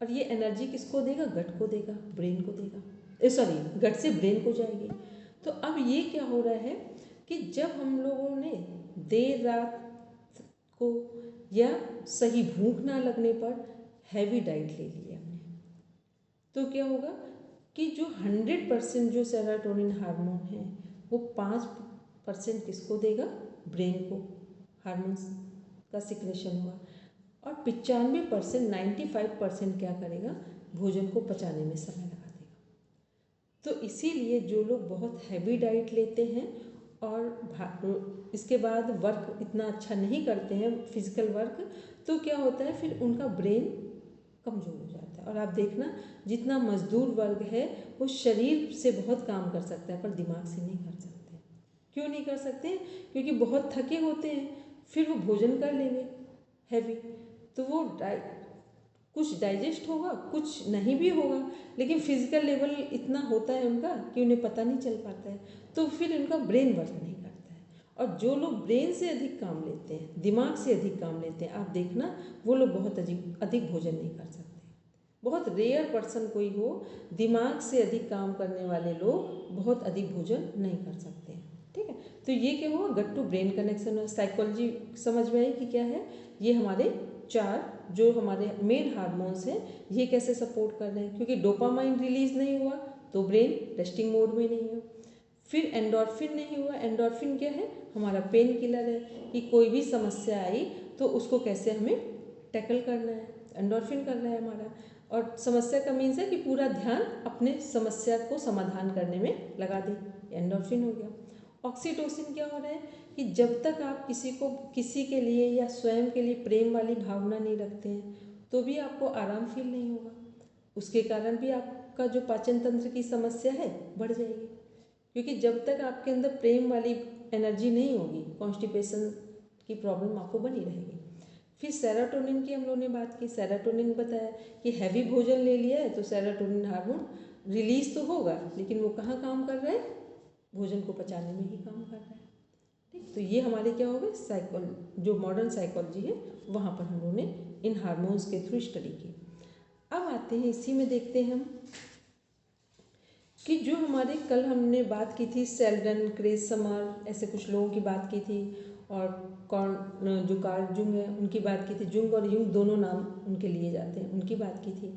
A: और ये एनर्जी किसको देगा? गट को देगा, ब्रेन को देगा, सॉरी गट से ब्रेन को जाएगी। तो अब ये क्या हो रहा है कि जब हम लोगों ने देर रात को या सही भूख ना लगने पर हैवी डाइट ले ली हमने, तो क्या होगा कि जो 100% जो सेरोटोनिन हार्मोन है वो 5% किसको देगा? ब्रेन को, हार्मोन्स का सिक्रेशन होगा, और 95% 95% क्या करेगा? भोजन को पचाने में समय लगा देगा। तो इसीलिए जो लोग बहुत हैवी डाइट लेते हैं और इसके बाद वर्क इतना अच्छा नहीं करते हैं, फिजिकल वर्क, तो क्या होता है फिर उनका ब्रेन कमज़ोर हो जाता है। और आप देखना जितना मजदूर वर्ग है वो शरीर से बहुत काम कर सकता है पर दिमाग से नहीं कर सकते। क्यों नहीं कर सकते? क्योंकि बहुत थके होते हैं, फिर वो भोजन कर लेंगे हैवी, तो वो कुछ डाइजेस्ट होगा, कुछ नहीं भी होगा, लेकिन फिजिकल लेवल इतना होता है उनका कि उन्हें पता नहीं चल पाता है, तो फिर उनका ब्रेन वर्क नहीं करता है। और जो लोग ब्रेन से अधिक काम लेते हैं, दिमाग से अधिक काम लेते हैं, आप देखना वो लोग बहुत अधिक भोजन नहीं कर सकते। बहुत रेयर पर्सन कोई हो, दिमाग से अधिक काम करने वाले लोग बहुत अधिक भोजन नहीं कर सकते हैं। ठीक है, तो ये क्या हुआ? गट टू ब्रेन कनेक्शन। साइकोलॉजी समझ में आई कि क्या है? ये हमारे 4 जो हमारे मेन हार्मोन्स हैं ये कैसे सपोर्ट कर रहे हैं, क्योंकि डोपामाइन रिलीज नहीं हुआ तो ब्रेन रेस्टिंग मोड में नहीं है। फिर एंडोर्फिन नहीं हुआ। एंडोर्फिन क्या है? हमारा पेन किलर है कि कोई भी समस्या आई तो उसको कैसे हमें टैकल करना है, एंडोर्फिन कर रहा है हमारा। और समस्या का मीन्स है कि पूरा ध्यान अपने समस्या को समाधान करने में लगा दे, एंडोर्फिन हो गया। ऑक्सीटोसिन क्या हो रहा है कि जब तक आप किसी के लिए या स्वयं के लिए प्रेम वाली भावना नहीं रखते हैं तो भी आपको आराम फील नहीं होगा, उसके कारण भी आपका जो पाचन तंत्र की समस्या है बढ़ जाएगी, क्योंकि जब तक आपके अंदर प्रेम वाली एनर्जी नहीं होगी कॉन्स्टिपेशन की प्रॉब्लम आपको बनी रहेगी। फिर सेरोटोनिन की हम लोगों ने बात की। सेरोटोनिन बताया कि हैवी भोजन ले लिया है तो सेरोटोनिन हार्मोन रिलीज तो होगा, लेकिन वो कहाँ काम कर रहा है? भोजन को पचाने में ही काम कर रहा है। ठीक, तो ये हमारे क्या हो गए? जो मॉडर्न साइकोलॉजी है वहाँ पर हम लोगों ने इन हार्मोन्स के थ्रू स्टडी की। अब आते हैं इसी में देखते हैं हम कि जो हमारे कल हमने बात की थी सेल्डन, क्रेज समर, ऐसे कुछ लोगों की बात की थी, और जो कार्ल जुंग है उनकी बात की थी। जुंग और युंग दोनों नाम उनके लिए जाते हैं, उनकी बात की थी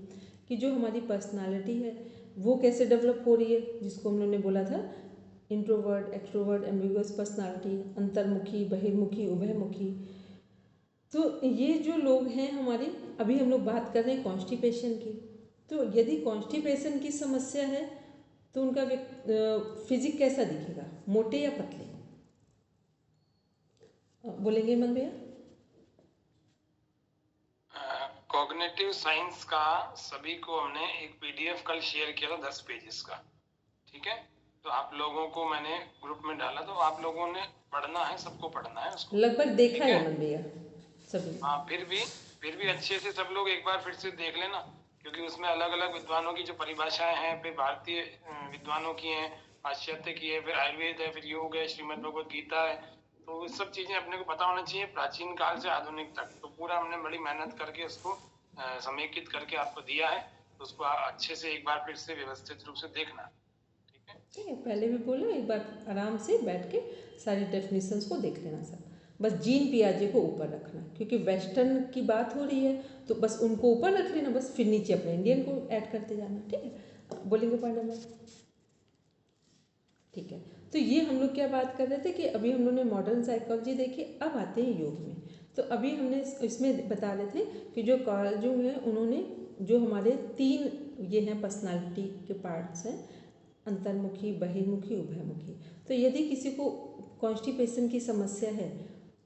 A: कि जो हमारी पर्सनालिटी है वो कैसे डेवलप हो रही है, जिसको हम लोगों ने बोला था इंट्रोवर्ट, एक्सट्रोवर्ट, एम्बिगुअस पर्सनालिटी, अंतर्मुखी, बहिर्मुखी, उभयमुखी। तो ये जो लोग हैं हमारे, अभी हम लोग बात कर रहे हैं कॉन्स्टिपेशन की। तो यदि कॉन्स्टिपेशन की समस्या है तो उनका फिजिक कैसा दिखेगा? मोटे या पतले? बोलेंगे मन भैया?
G: कॉग्निटिव साइंस का सभी को हमने एक पीडीएफ कल शेयर किया था 10 पेजेस का, ठीक है? तो आप लोगों को मैंने ग्रुप में डाला, तो आप लोगों ने पढ़ना है, सबको पढ़ना है उसको।
A: लगभग देखा है मन भैया सभी।
G: हाँ, फिर भी अच्छे से सब लोग एक बार फिर से देख लेना, क्योंकि उसमें अलग अलग विद्वानों की जो परिभाषाएं हैं, फिर भारतीय विद्वानों की हैं, पाश्चात्य की है, फिर आयुर्वेद है, फिर योग है, श्रीमद् भगवद गीता है, तो ये सब चीजें अपने को पता होना चाहिए प्राचीन काल से आधुनिक तक। तो पूरा हमने बड़ी मेहनत करके उसको समेकित करके आपको दिया है, तो उसको अच्छे से एक बार फिर से व्यवस्थित रूप से देखना।
A: ठीक है, पहले भी बोला, एक बार आराम से बैठ के सारी डेफिनेशंस को देख लेना सब। बस जीन पियाजे को ऊपर रखना, क्योंकि वेस्टर्न की बात हो रही है तो बस उनको ऊपर रख लेना, बस फिर नीचे अपने इंडियन को ऐड करते जाना। ठीक है, बोलेंगे पांडा में? ठीक है, तो ये हम लोग क्या बात कर रहे थे कि अभी हम लोगों ने मॉडर्न साइकोलॉजी देखी, अब आते हैं योग में। तो अभी हमने इसमें बता रहे थे कि जो कार्ल जुंग है उन्होंने जो हमारे 3 ये हैं पर्सनालिटी के पार्ट्स हैं, अंतर्मुखी, बहिर्मुखी, उभयमुखी। तो यदि किसी को कॉन्स्टिपेशन की समस्या है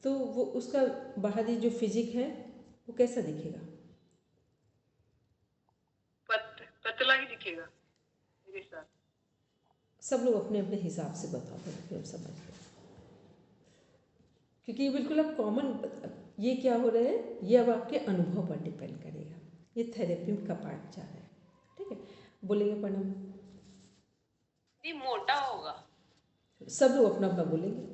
A: तो वो उसका बाहरी जो फिजिक है वो कैसा दिखेगा?
C: पतला ही दिखेगा मेरे साथ।
A: सब लोग अपने अपने हिसाब से बताओ, फिर हम समझ गए, क्योंकि ये बिल्कुल अब कॉमन, ये क्या हो रहा है ये अब आपके अनुभव पर डिपेंड करेगा। ये थेरेपी का पार्ट जा रहा है। ठीक है, बोलेंगे पढ़ना?
D: मोटा होगा।
A: सब लोग अपना अपना बोलेंगे।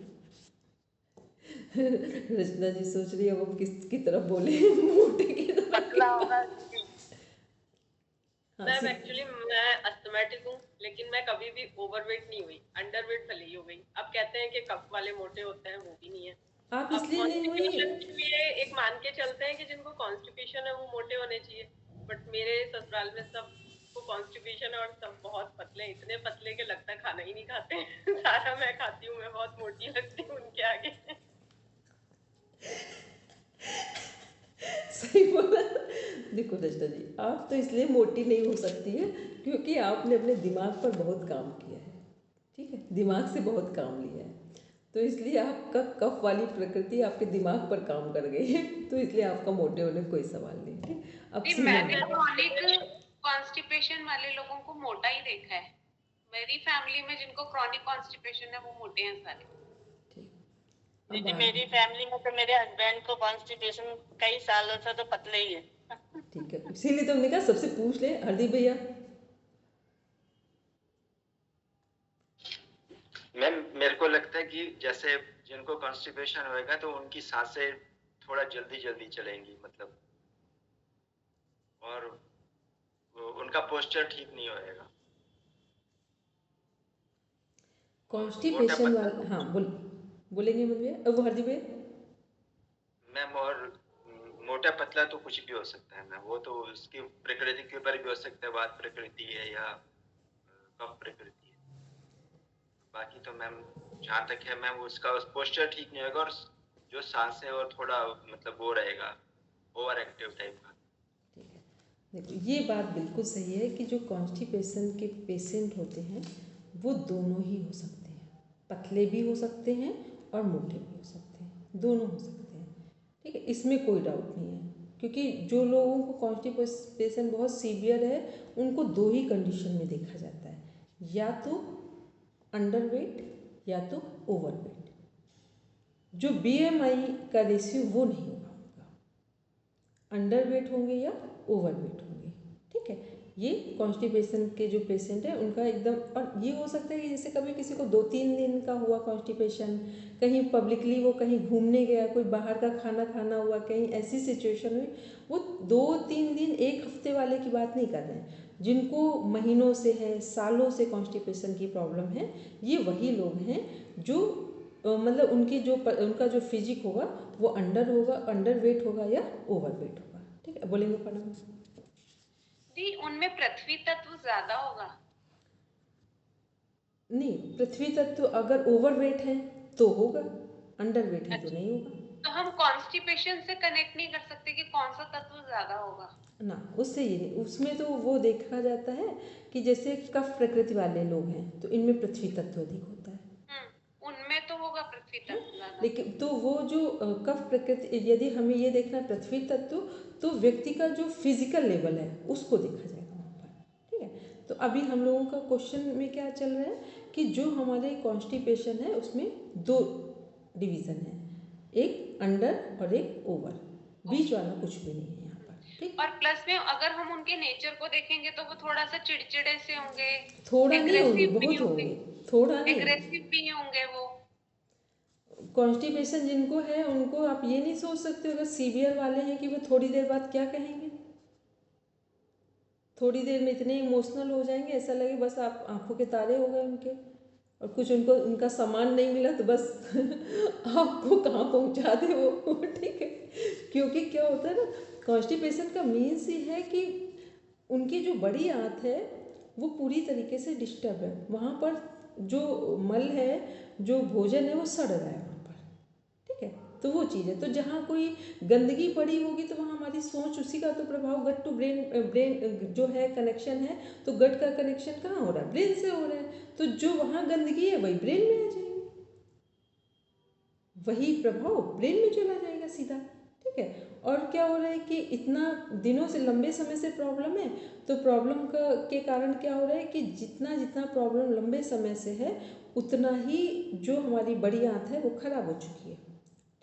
A: रचना जी सोच रही है अब हम किसकी तरफ बोले, मोटे की तरफ।
B: पतला होगा।
A: हाँ
F: मैम एक्चुअली मैं अस्थमेटिक हूँ, लेकिन मैं कभी भी ओवरवेट नहीं हुई, अंडरवेट भले ही हो गई। अब कहते हैं कि कफ वाले मोटे होते हैं, वो भी नहीं है।
A: आप
F: अब
A: इसलिए नहीं हुई।
F: कॉन्स्टिपेशन के लिए एक मान के चलते हैं कि जिनको कॉन्स्टिपेशन है वो मोटे होने चाहिए, बट मेरे ससुराल में सब को कॉन्स्टिपेशन है और सब बहुत पतले हैं, इतने पतले के लगता है खाना ही नहीं खाते सारा मैं खाती हूँ, मैं बहुत मोटी लगती हूँ उनके आगे
A: सही बोला। देखो रचना जी, आप तो इसलिए मोटी नहीं हो सकती है क्योंकि आपने अपने दिमाग पर बहुत काम किया है, ठीक है, दिमाग से बहुत काम लिया है, तो इसलिए आपका कफ वाली प्रकृति आपके दिमाग पर काम कर गई है, तो इसलिए आपका मोटे होने का कोई सवाल नहीं है। अब
D: नहीं,
A: सीमा
D: मैंने
A: में
D: क्रॉनिक कॉन्स्टिपेशन वाले लोगों को मोटा ही देखा है। मेरी फैमिली में जिनको क्रॉनिक कॉन्स्टिपेशन है वो मोटे हैं सारे।
A: ठीक,
H: दीदी मेरी फैमिली में तो मेरे हस्बैंड को कॉन्स्टिपेशन कई सालों से तो पतले ही है
A: ठीक है, इसीलिए तो हमने कहा सबसे पूछ ले। हरदीप भैया।
E: मैम मेरे को लगता है कि जैसे जिनको कॉन्स्टिपेशन होएगा तो उनकी सांसें थोड़ा जल्दी जल्दी चलेंगी, मतलब, और उनका पोस्चर ठीक नहीं होएगा।
A: कॉन्स्टिपेशन वाला, हाँ बोलेंगे मत भैया, वो हरदीप भैया।
E: मैम और मोटा पतला तो कुछ भी हो सकता है मैम, वो तो उसकी प्रकृति के ऊपर भी हो सकता है, वात प्रकृति है या कफ प्रकृति है। बाकी तो मैम जहाँ तक है मैम उसका पोस्चर ठीक नहीं होगा और जो सांसें और थोड़ा मतलब वो रहेगा ओवर एक्टिव टाइप का।
A: ठीक है, देखो ये बात बिल्कुल सही है कि जो कॉन्स्टिपेशन के पेशेंट होते हैं वो दोनों ही हो सकते हैं, पतले भी हो सकते हैं और मोटे भी हो सकते हैं, दोनों हो सकते हैं, ठीक है, इसमें कोई डाउट नहीं है। क्योंकि जो लोगों को कॉन्स्टिपेशन बहुत सीवियर है उनको दो ही कंडीशन में देखा जाता है, या तो अंडरवेट या तो ओवरवेट। जो BMI का रेशियो वो नहीं होगा उनका, अंडरवेट होंगे या ओवरवेट होंगे, ठीक है। ये कॉन्स्टिपेशन के जो पेशेंट है उनका एकदम, और ये हो सकता है कि जैसे कभी किसी को 2-3 दिन का हुआ कॉन्स्टिपेशन, कहीं पब्लिकली वो कहीं घूमने गया, कोई बाहर का खाना खाना हुआ, कहीं ऐसी सिचुएशन हुई, वो 2-3 दिन 1 हफ्ते वाले की बात नहीं कर रहे हैं। जिनको महीनों से है, सालों से कॉन्स्टिपेशन की प्रॉब्लम है, ये वही लोग हैं जो मतलब उनका जो फिजिक होगा वो अंडरवेट होगा या ओवरवेट होगा, ठीक है। बोलेंगे पढ़ना
D: जी, उनमें पृथ्वी तत्व ज्यादा होगा?
A: नहीं, पृथ्वी तत्व अगर ओवरवेट है तो होगा, अंडरवेट है तो नहीं होगा।
D: तो हम कॉन्स्टिपेशन से कनेक्ट नहीं कर सकते कि कौन सा तत्व ज्यादा होगा
A: ना, उससे ये नहीं, उसमें तो वो देखा जाता है कि जैसे कफ प्रकृति वाले लोग हैं तो इनमें पृथ्वी तत्व अधिक होता है,
D: उनमें तो होगा पृथ्वी तत्व ज्यादा।
A: लेकिन तो वो जो कफ प्रकृति, यदि हमें ये देखना है पृथ्वी तत्व, तो व्यक्ति का जो फिजिकल लेवल है उसको देखा जाएगा वहाँ पर, ठीक है। तो अभी हम लोगों का क्वेश्चन में क्या चल रहा है कि जो हमारे कॉन्स्टिपेशन है उसमें 2 डिवीज़न है, एक अंडर और एक ओवर, बीच वाला कुछ भी नहीं है यहाँ पर, ठीक।
D: और प्लस में अगर हम उनके नेचर को देखेंगे तो वो थोड़ा सा चिड़चिड़े से होंगे,
A: थोड़ा नहीं होंगे,
D: एग्रेसिव भी
A: बहुत
D: होंगे,
A: होंगे, थोड़ा नहीं।
D: एग्रेसिव भी होंगे वो।
A: कॉन्स्टिपेशन जिनको है उनको आप ये नहीं सोच सकते अगर सीवियर वाले हैं कि वो थोड़ी देर बाद क्या कहेंगे, थोड़ी देर में इतने इमोशनल हो जाएंगे, ऐसा लगे बस आप आंखों के तारे हो गए उनके, और कुछ उनको उनका सामान नहीं मिला तो बस आपको कहाँ पहुँचा दे वो, ठीक है। क्योंकि क्या होता है ना, कॉन्स्टिपेशन का मीन्स ही है कि उनकी जो बड़ी आंत है वो पूरी तरीके से डिस्टर्ब है, वहाँ पर जो मल है, जो भोजन है वो सड़ रहा है वहाँ पर, ठीक है। तो वो चीज़ है, तो जहाँ कोई गंदगी पड़ी होगी तो वहाँ हमारी सोच, उसी का तो प्रभाव गट टू ब्रेन जो है कनेक्शन है, तो गट का कनेक्शन कहाँ हो रहा है, ब्रेन से हो रहा है, तो जो वहाँ गंदगी है वही ब्रेन में आ जाएगी, वही प्रभाव ब्रेन में चला जाएगा सीधा, ठीक है। और क्या हो रहा है कि इतना दिनों से, लंबे समय से प्रॉब्लम है, तो प्रॉब्लम के कारण क्या हो रहा है कि जितना जितना प्रॉब्लम लंबे समय से है उतना ही जो हमारी बड़ी आंत है वो खराब हो चुकी है,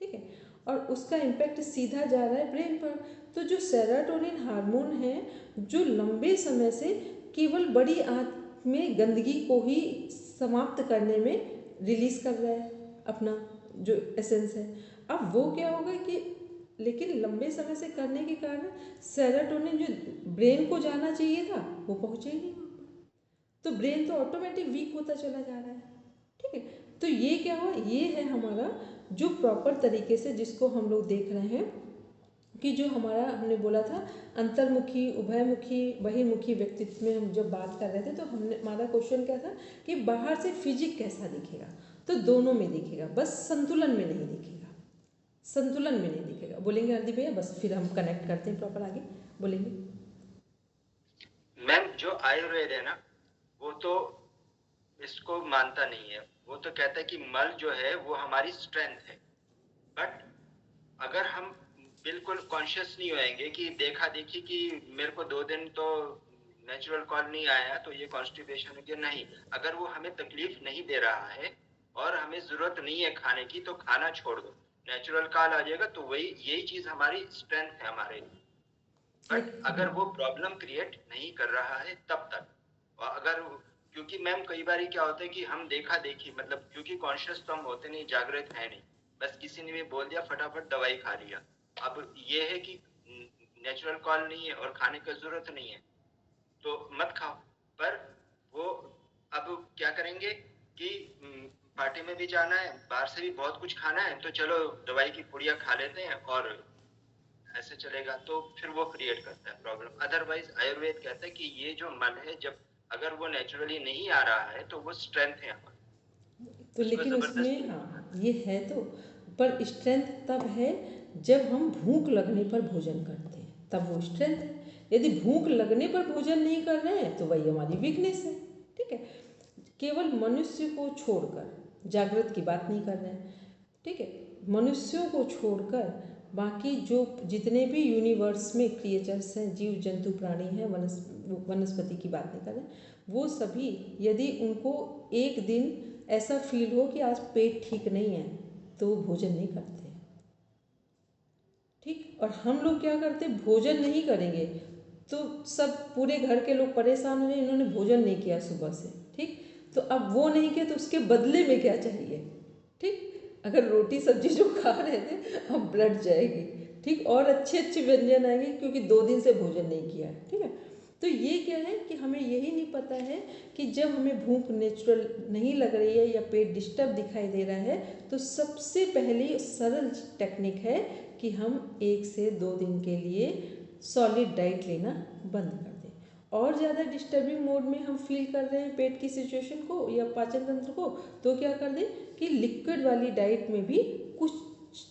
A: ठीक है, और उसका इम्पैक्ट सीधा जा रहा है ब्रेन पर। तो जो सेरोटोनिन हार्मोन है जो लंबे समय से केवल बड़ी आंत में गंदगी को ही समाप्त करने में रिलीज कर रहा है अपना जो एसेंस है, अब वो क्या होगा कि लेकिन लंबे समय से करने के कारण सेरोटोनिन जो ब्रेन को जाना चाहिए था वो पहुँचे ही नहीं वहाँ पर, तो ब्रेन तो ऑटोमेटिक वीक होता चला जा रहा है। ठीक है, तो ये क्या हुआ, ये है हमारा जो प्रॉपर तरीके से जिसको हम लोग देख रहे हैं कि जो हमारा हमने बोला था अंतर्मुखी, उभयमुखी, बहिर्मुखी व्यक्तित्व में हम जब बात कर रहे थे तो हमने हमारा क्वेश्चन क्या था कि बाहर से फिजिक कैसा दिखेगा, तो दोनों में दिखेगा, बस संतुलन में नहीं दिखेगा, संतुलन में नहीं दिखेगा। बोलेंगे आरती भैया, बस फिर हम कनेक्ट करते हैं प्रॉपर, आगे बोलेंगे।
E: मैम जो आयुर्वेद है ना वो तो इसको मानता नहीं है, वो तो कहता है कि मल जो है वो हमारी स्ट्रेंथ है, बट अगर हम बिल्कुल कॉन्शियस नहीं होएंगे कि देखा देखी कि मेरे को 2 दिन तो नेचुरल कॉल नहीं आया तो ये कॉन्स्टिपेशन है, नहीं, अगर वो हमें तकलीफ नहीं दे रहा है और हमें जरूरत नहीं है खाने की तो खाना छोड़ दो, नेचुरल कॉल आ जाएगा तो वही यही चीज हमारी स्ट्रेंथ है हमारे लिए। बट अगर वो प्रॉब्लम क्रिएट नहीं कर रहा है तब तक, और अगर क्योंकि मैम कई बार क्या होता है कि हम देखा देखी मतलब क्योंकि कॉन्शियस तो हम होते नहीं, जागृत है नहीं, बस किसी ने भी बोल दिया फटाफट दवाई खा लिया। अब ये है कि नेचुरल कॉल नहीं है और खाने की जरूरत नहीं है तो मत खाओ, पर वो अब क्या करेंगे कि पार्टी में भी जाना है, बाहर से भी बहुत कुछ खाना है, तो चलो दवाई की पुड़िया खा लेते हैं और ऐसे चलेगा, तो फिर वो क्रिएट करता है प्रॉब्लम। अदरवाइज आयुर्वेद कहता है कि ये जो मन है जब अगर वो नेचुरली नहीं आ रहा है तो वो स्ट्रेंथ है हमारी।
A: तो लेकिन उसमें हाँ ये है तो, पर स्ट्रेंथ तब है जब हम भूख लगने पर भोजन करते हैं, तब वो स्ट्रेंथ है। यदि भूख लगने पर भोजन नहीं कर रहे हैं तो वही हमारी वीकनेस है। ठीक है, केवल मनुष्य को छोड़कर, जागृत की बात नहीं कर रहे हैं, ठीक है, मनुष्यों को छोड़कर बाकी जो जितने भी यूनिवर्स में क्रिएचर्स हैं, जीव जंतु प्राणी हैं, वनस्पति की बात नहीं कर रहे हैं, वो सभी यदि उनको एक दिन ऐसा फील हो कि आज पेट ठीक नहीं है तो वो भोजन नहीं करते। ठीक, और हम लोग क्या करते, भोजन नहीं करेंगे तो सब पूरे घर के लोग परेशान हो जाए, इन्होंने भोजन नहीं किया सुबह से। ठीक, तो अब वो नहीं किया तो उसके बदले में क्या चाहिए। ठीक, अगर रोटी सब्जी जो खा रहे थे अब ब्लड जाएगी। ठीक, और अच्छे अच्छे व्यंजन आएंगे क्योंकि 2 दिन से भोजन नहीं किया है। ठीक है, तो ये क्या है कि हमें यही नहीं पता है कि जब हमें भूख नेचुरल नहीं लग रही है या पेट डिस्टर्ब दिखाई दे रहा है तो सबसे पहली सरल टेक्निक है कि हम 1 से 2 दिन के लिए सॉलिड डाइट लेना बंद कर दें। और ज़्यादा डिस्टर्बिंग मोड में हम फील कर रहे हैं पेट की सिचुएशन को या पाचन तंत्र को, तो क्या कर दें कि लिक्विड वाली डाइट में भी कुछ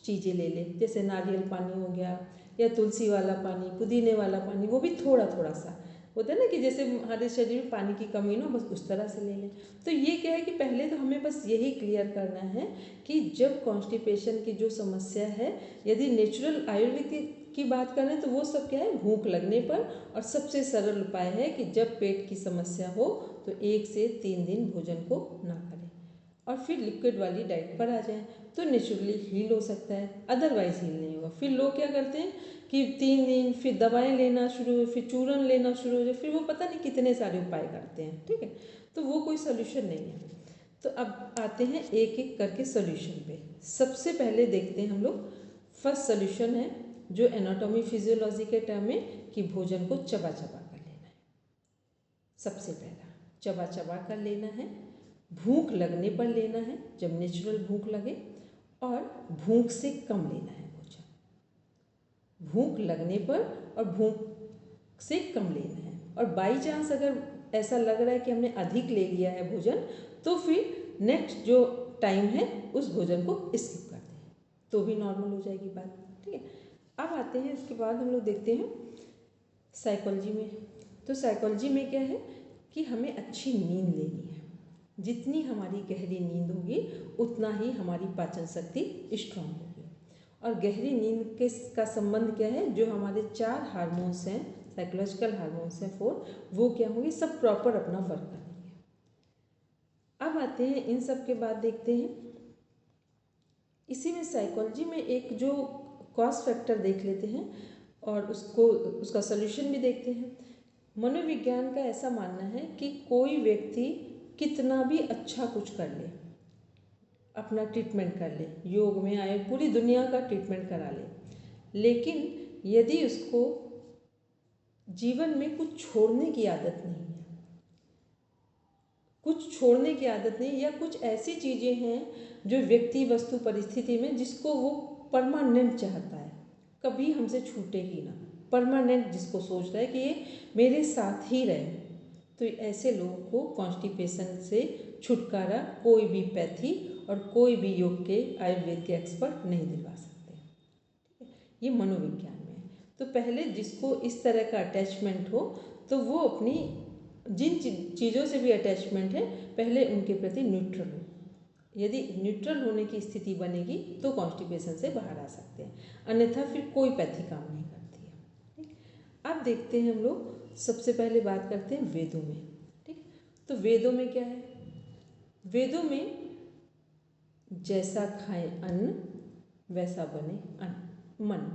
A: चीज़ें ले लें, जैसे नारियल पानी हो गया या तुलसी वाला पानी, पुदीने वाला पानी, वो भी थोड़ा थोड़ा सा होता है ना कि जैसे हमारे शरीर में पानी की कमी ना, बस उस तरह से ले लें। तो ये क्या है कि पहले तो हमें बस यही क्लियर करना है कि जब कॉन्स्टिपेशन की जो समस्या है, यदि नेचुरल आयुर्वेदिक की बात करें तो वो सब क्या है, भूख लगने पर, और सबसे सरल उपाय है कि जब पेट की समस्या हो तो 1 से 3 दिन भोजन को ना करें और फिर लिक्विड वाली डाइट पर आ जाएं तो नेचुरली हील हो सकता है, अदरवाइज हील नहीं होगा। फिर लोग क्या करते हैं कि 3 दिन फिर दवाएं लेना शुरू, फिर चूरन लेना शुरू हो जाए, फिर वो पता नहीं कितने सारे उपाय करते हैं। ठीक है, तो वो कोई सोल्यूशन नहीं है। तो अब आते हैं एक एक करके सोल्यूशन पे। सबसे पहले देखते हैं हम लोग, फर्स्ट सोल्यूशन है जो एनाटॉमी फिजियोलॉजी के टर्म में कि भोजन को चबा चबा कर लेना है। सबसे पहला चबा चबा कर लेना है, भूख लगने पर लेना है जब नेचुरल भूख लगे, और भूख से कम लेना है भोजन, भूख लगने पर और भूख से कम लेना है। और बाई चांस अगर ऐसा लग रहा है कि हमने अधिक ले लिया है भोजन तो फिर नेक्स्ट जो टाइम है उस भोजन को स्किप कर दें तो भी नॉर्मल हो जाएगी बात। ठीक है, अब आते हैं इसके बाद हम लोग देखते हैं साइकोलॉजी में। तो साइकोलॉजी में क्या है कि हमें अच्छी नींद लेनी है, जितनी हमारी गहरी नींद होगी उतना ही हमारी पाचन शक्ति स्ट्रांग होगी। और गहरी नींद के का संबंध क्या है, जो हमारे 4 हार्मोन्स हैं, साइकोलॉजिकल हार्मोन्स हैं 4, वो क्या होंगे, सब प्रॉपर अपना वर्क करेंगे। अब आते हैं इन सब के बाद देखते हैं इसी में साइकोलॉजी में एक जो कॉस्ट फैक्टर देख लेते हैं और उसका सॉल्यूशन भी देखते हैं। मनोविज्ञान का ऐसा मानना है कि कोई व्यक्ति कितना भी अच्छा कुछ कर ले, अपना ट्रीटमेंट कर ले, योग में आए पूरी दुनिया का ट्रीटमेंट करा ले, लेकिन यदि उसको जीवन में कुछ छोड़ने की आदत नहीं है, कुछ छोड़ने की आदत नहीं, या कुछ ऐसी चीज़ें हैं जो व्यक्ति, वस्तु, परिस्थिति में जिसको वो परमानेंट चाहता है, कभी हमसे छूटेगी ना, परमानेंट जिसको सोच रहा है कि ये मेरे साथ ही रहे, तो ऐसे लोगों को कॉन्स्टिपेशन से छुटकारा कोई भी पैथी और कोई भी योग के, आयुर्वेद के एक्सपर्ट नहीं दिलवा सकते। ठीक है, ये मनोविज्ञान में है। तो पहले जिसको इस तरह का अटैचमेंट हो, तो वो अपनी जिन चीज़ों से भी अटैचमेंट है, पहले उनके प्रति न्यूट्रल हो। यदि न्यूट्रल होने की स्थिति बनेगी तो कॉन्स्टिपेशन से बाहर आ सकते हैं, अन्यथा फिर कोई पैथी काम नहीं करती है। ठीक, अब देखते हैं हम लोग, सबसे पहले बात करते हैं वेदों में। ठीक, तो वेदों में क्या है? वेदों में जैसा खाएं अन्न वैसा बने अन्न मन।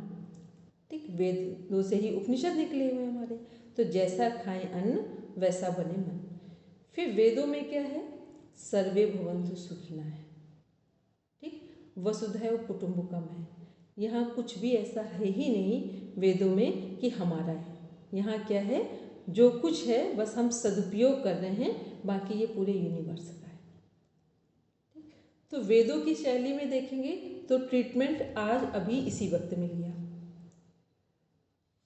A: ठीक, वेदों से ही उपनिषद निकले हुए हमारे, तो जैसा खाएं अन्न वैसा बने मन। फिर वेदों में क्या है? सर्वे भवन्तु सुखिनः है। ठीक, वसुधैव कुटुम्बकम है। यहाँ कुछ भी ऐसा है ही नहीं वेदों में कि हमारा है। यहाँ क्या है? जो कुछ है बस हम सदुपयोग कर रहे हैं, बाकी ये पूरे यूनिवर्स का है। तो वेदों की शैली में देखेंगे तो ट्रीटमेंट आज अभी इसी वक्त में लिया,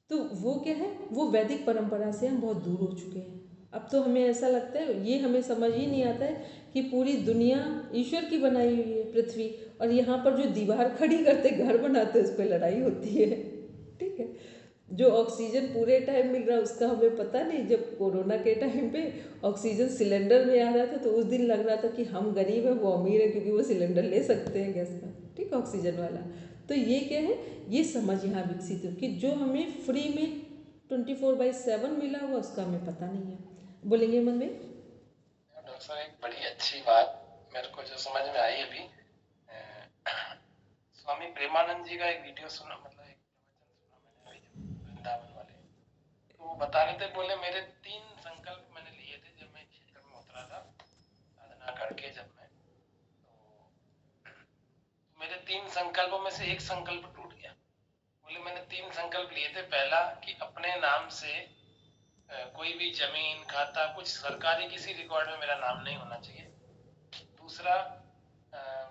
A: तो वो क्या है? वो वैदिक परंपरा से हम बहुत दूर हो चुके हैं। अब तो हमें ऐसा लगता है, ये हमें समझ ही नहीं आता है कि पूरी दुनिया ईश्वर की बनाई हुई है पृथ्वी, और यहाँ पर जो दीवार खड़ी करते, घर बनाते, उस पर लड़ाई होती है। ठीक है, जो ऑक्सीजन पूरे टाइम मिल रहा है उसका हमें पता नहीं। जब कोरोना के टाइम पे ऑक्सीजन सिलेंडर में आ रहा था तो उस दिन लग रहा था कि हम गरीब हैं, वो अमीर है, क्योंकि वो सिलेंडर ले सकते हैं गैस का, ठीक, ऑक्सीजन वाला। तो ये क्या है? ये समझ यहाँ विकसित हो कि जो हमें फ्री में 24/7 मिला हुआ उसका हमें पता नहीं है। बोलेंगे मन में?
G: डॉक्टर साहब, एक बड़ी अच्छी बात मेरे को जो समझ में आई अभी, स्वामी प्रेमानंद जी का एक वीडियो सुना, मतलब एक प्रवचन सुना मैंने वृंदावन वाले, तो वो बता रहे थे, बोले मेरे 3 संकल्प मैंने लिए थे जब मैं क्षेत्र में उतरा था साधना करके, जब मैं, तो मेरे 3 संकल्पों में से एक संकल्प टूट गया। बोले मैंने 3 संकल्प लिए थे। पहला कि अपने नाम से कोई भी जमीन, खाता, कुछ सरकारी किसी रिकॉर्ड में मेरा नाम नहीं होना चाहिए। दूसरा,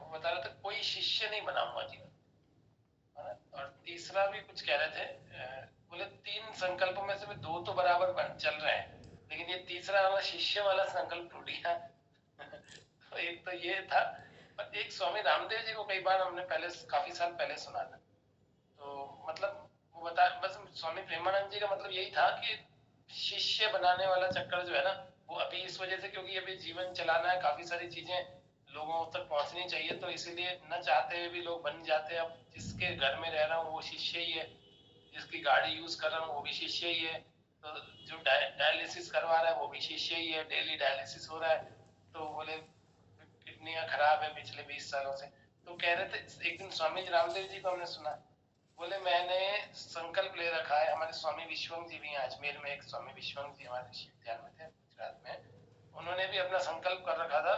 G: वो बता रहे थे कोई शिष्य नहीं बनाऊंगा जीवन। और तीसरा भी कुछ कह रहे थे, बोले 3 संकल्पों में से 2 तो बराबर चल रहे हैं, लेकिन ये तीसरा वाला शिष्य वाला संकल्प टूट गया। तो एक तो ये था। पर एक स्वामी रामदेव जी को कई बार हमने पहले, काफी साल पहले सुना था, तो मतलब वो बता, बस स्वामी प्रेमानंद जी का मतलब यही था कि शिष्य बनाने वाला चक्कर जो है ना, वो अभी इस वजह से, क्योंकि अभी जीवन चलाना है, काफी सारी चीजें लोगों तक पहुंचनी चाहिए, तो इसीलिए न चाहते हुए भी लोग बन जाते हैं। अब जिसके घर में रह रहा हूँ वो शिष्य ही है, जिसकी गाड़ी यूज कर रहा हूँ वो भी शिष्य ही है, तो जो डायलिसिस करवा रहा है वो भी शिष्य ही है, डेली डायलिसिस हो रहा है, तो बोले किडनियां खराब है पिछले 20 सालों से। तो कह रहे थे, एक दिन स्वामी रामदेव जी को हमने सुना, बोले मैंने संकल्प ले रखा है, हमारे स्वामी विश्वंग जी भी हैं अजमेर में, एक स्वामी विश्वंग जी हमारे विश्वविद्यालय में थे गुजरात में, उन्होंने भी अपना संकल्प कर रखा था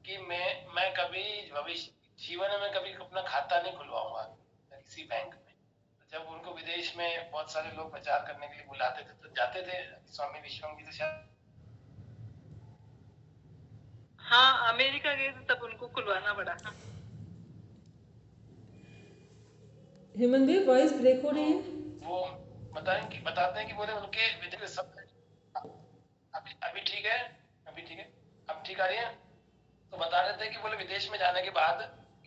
G: कि मैं कभी भविष्य जीवन में कभी अपना खाता नहीं खुलवाऊंगा किसी बैंक में। तो जब उनको विदेश में बहुत सारे लोग प्रचार करने के लिए बुलाते थे तो जाते थे। स्वामी विश्वंग जी तो शायद
C: हाँ, अमेरिका गए थे तब उनको खुलवाना पड़ा था।
A: हेमंत भाई वॉइस ब्रेक हो रही है।
G: वो बताते हैं कि बोले उनके विदेश सब अभी ठीक है, अभी ठीक है, अब ठीक आ रही है। तो बता रहे थे कि बोले विदेश में जाने के बाद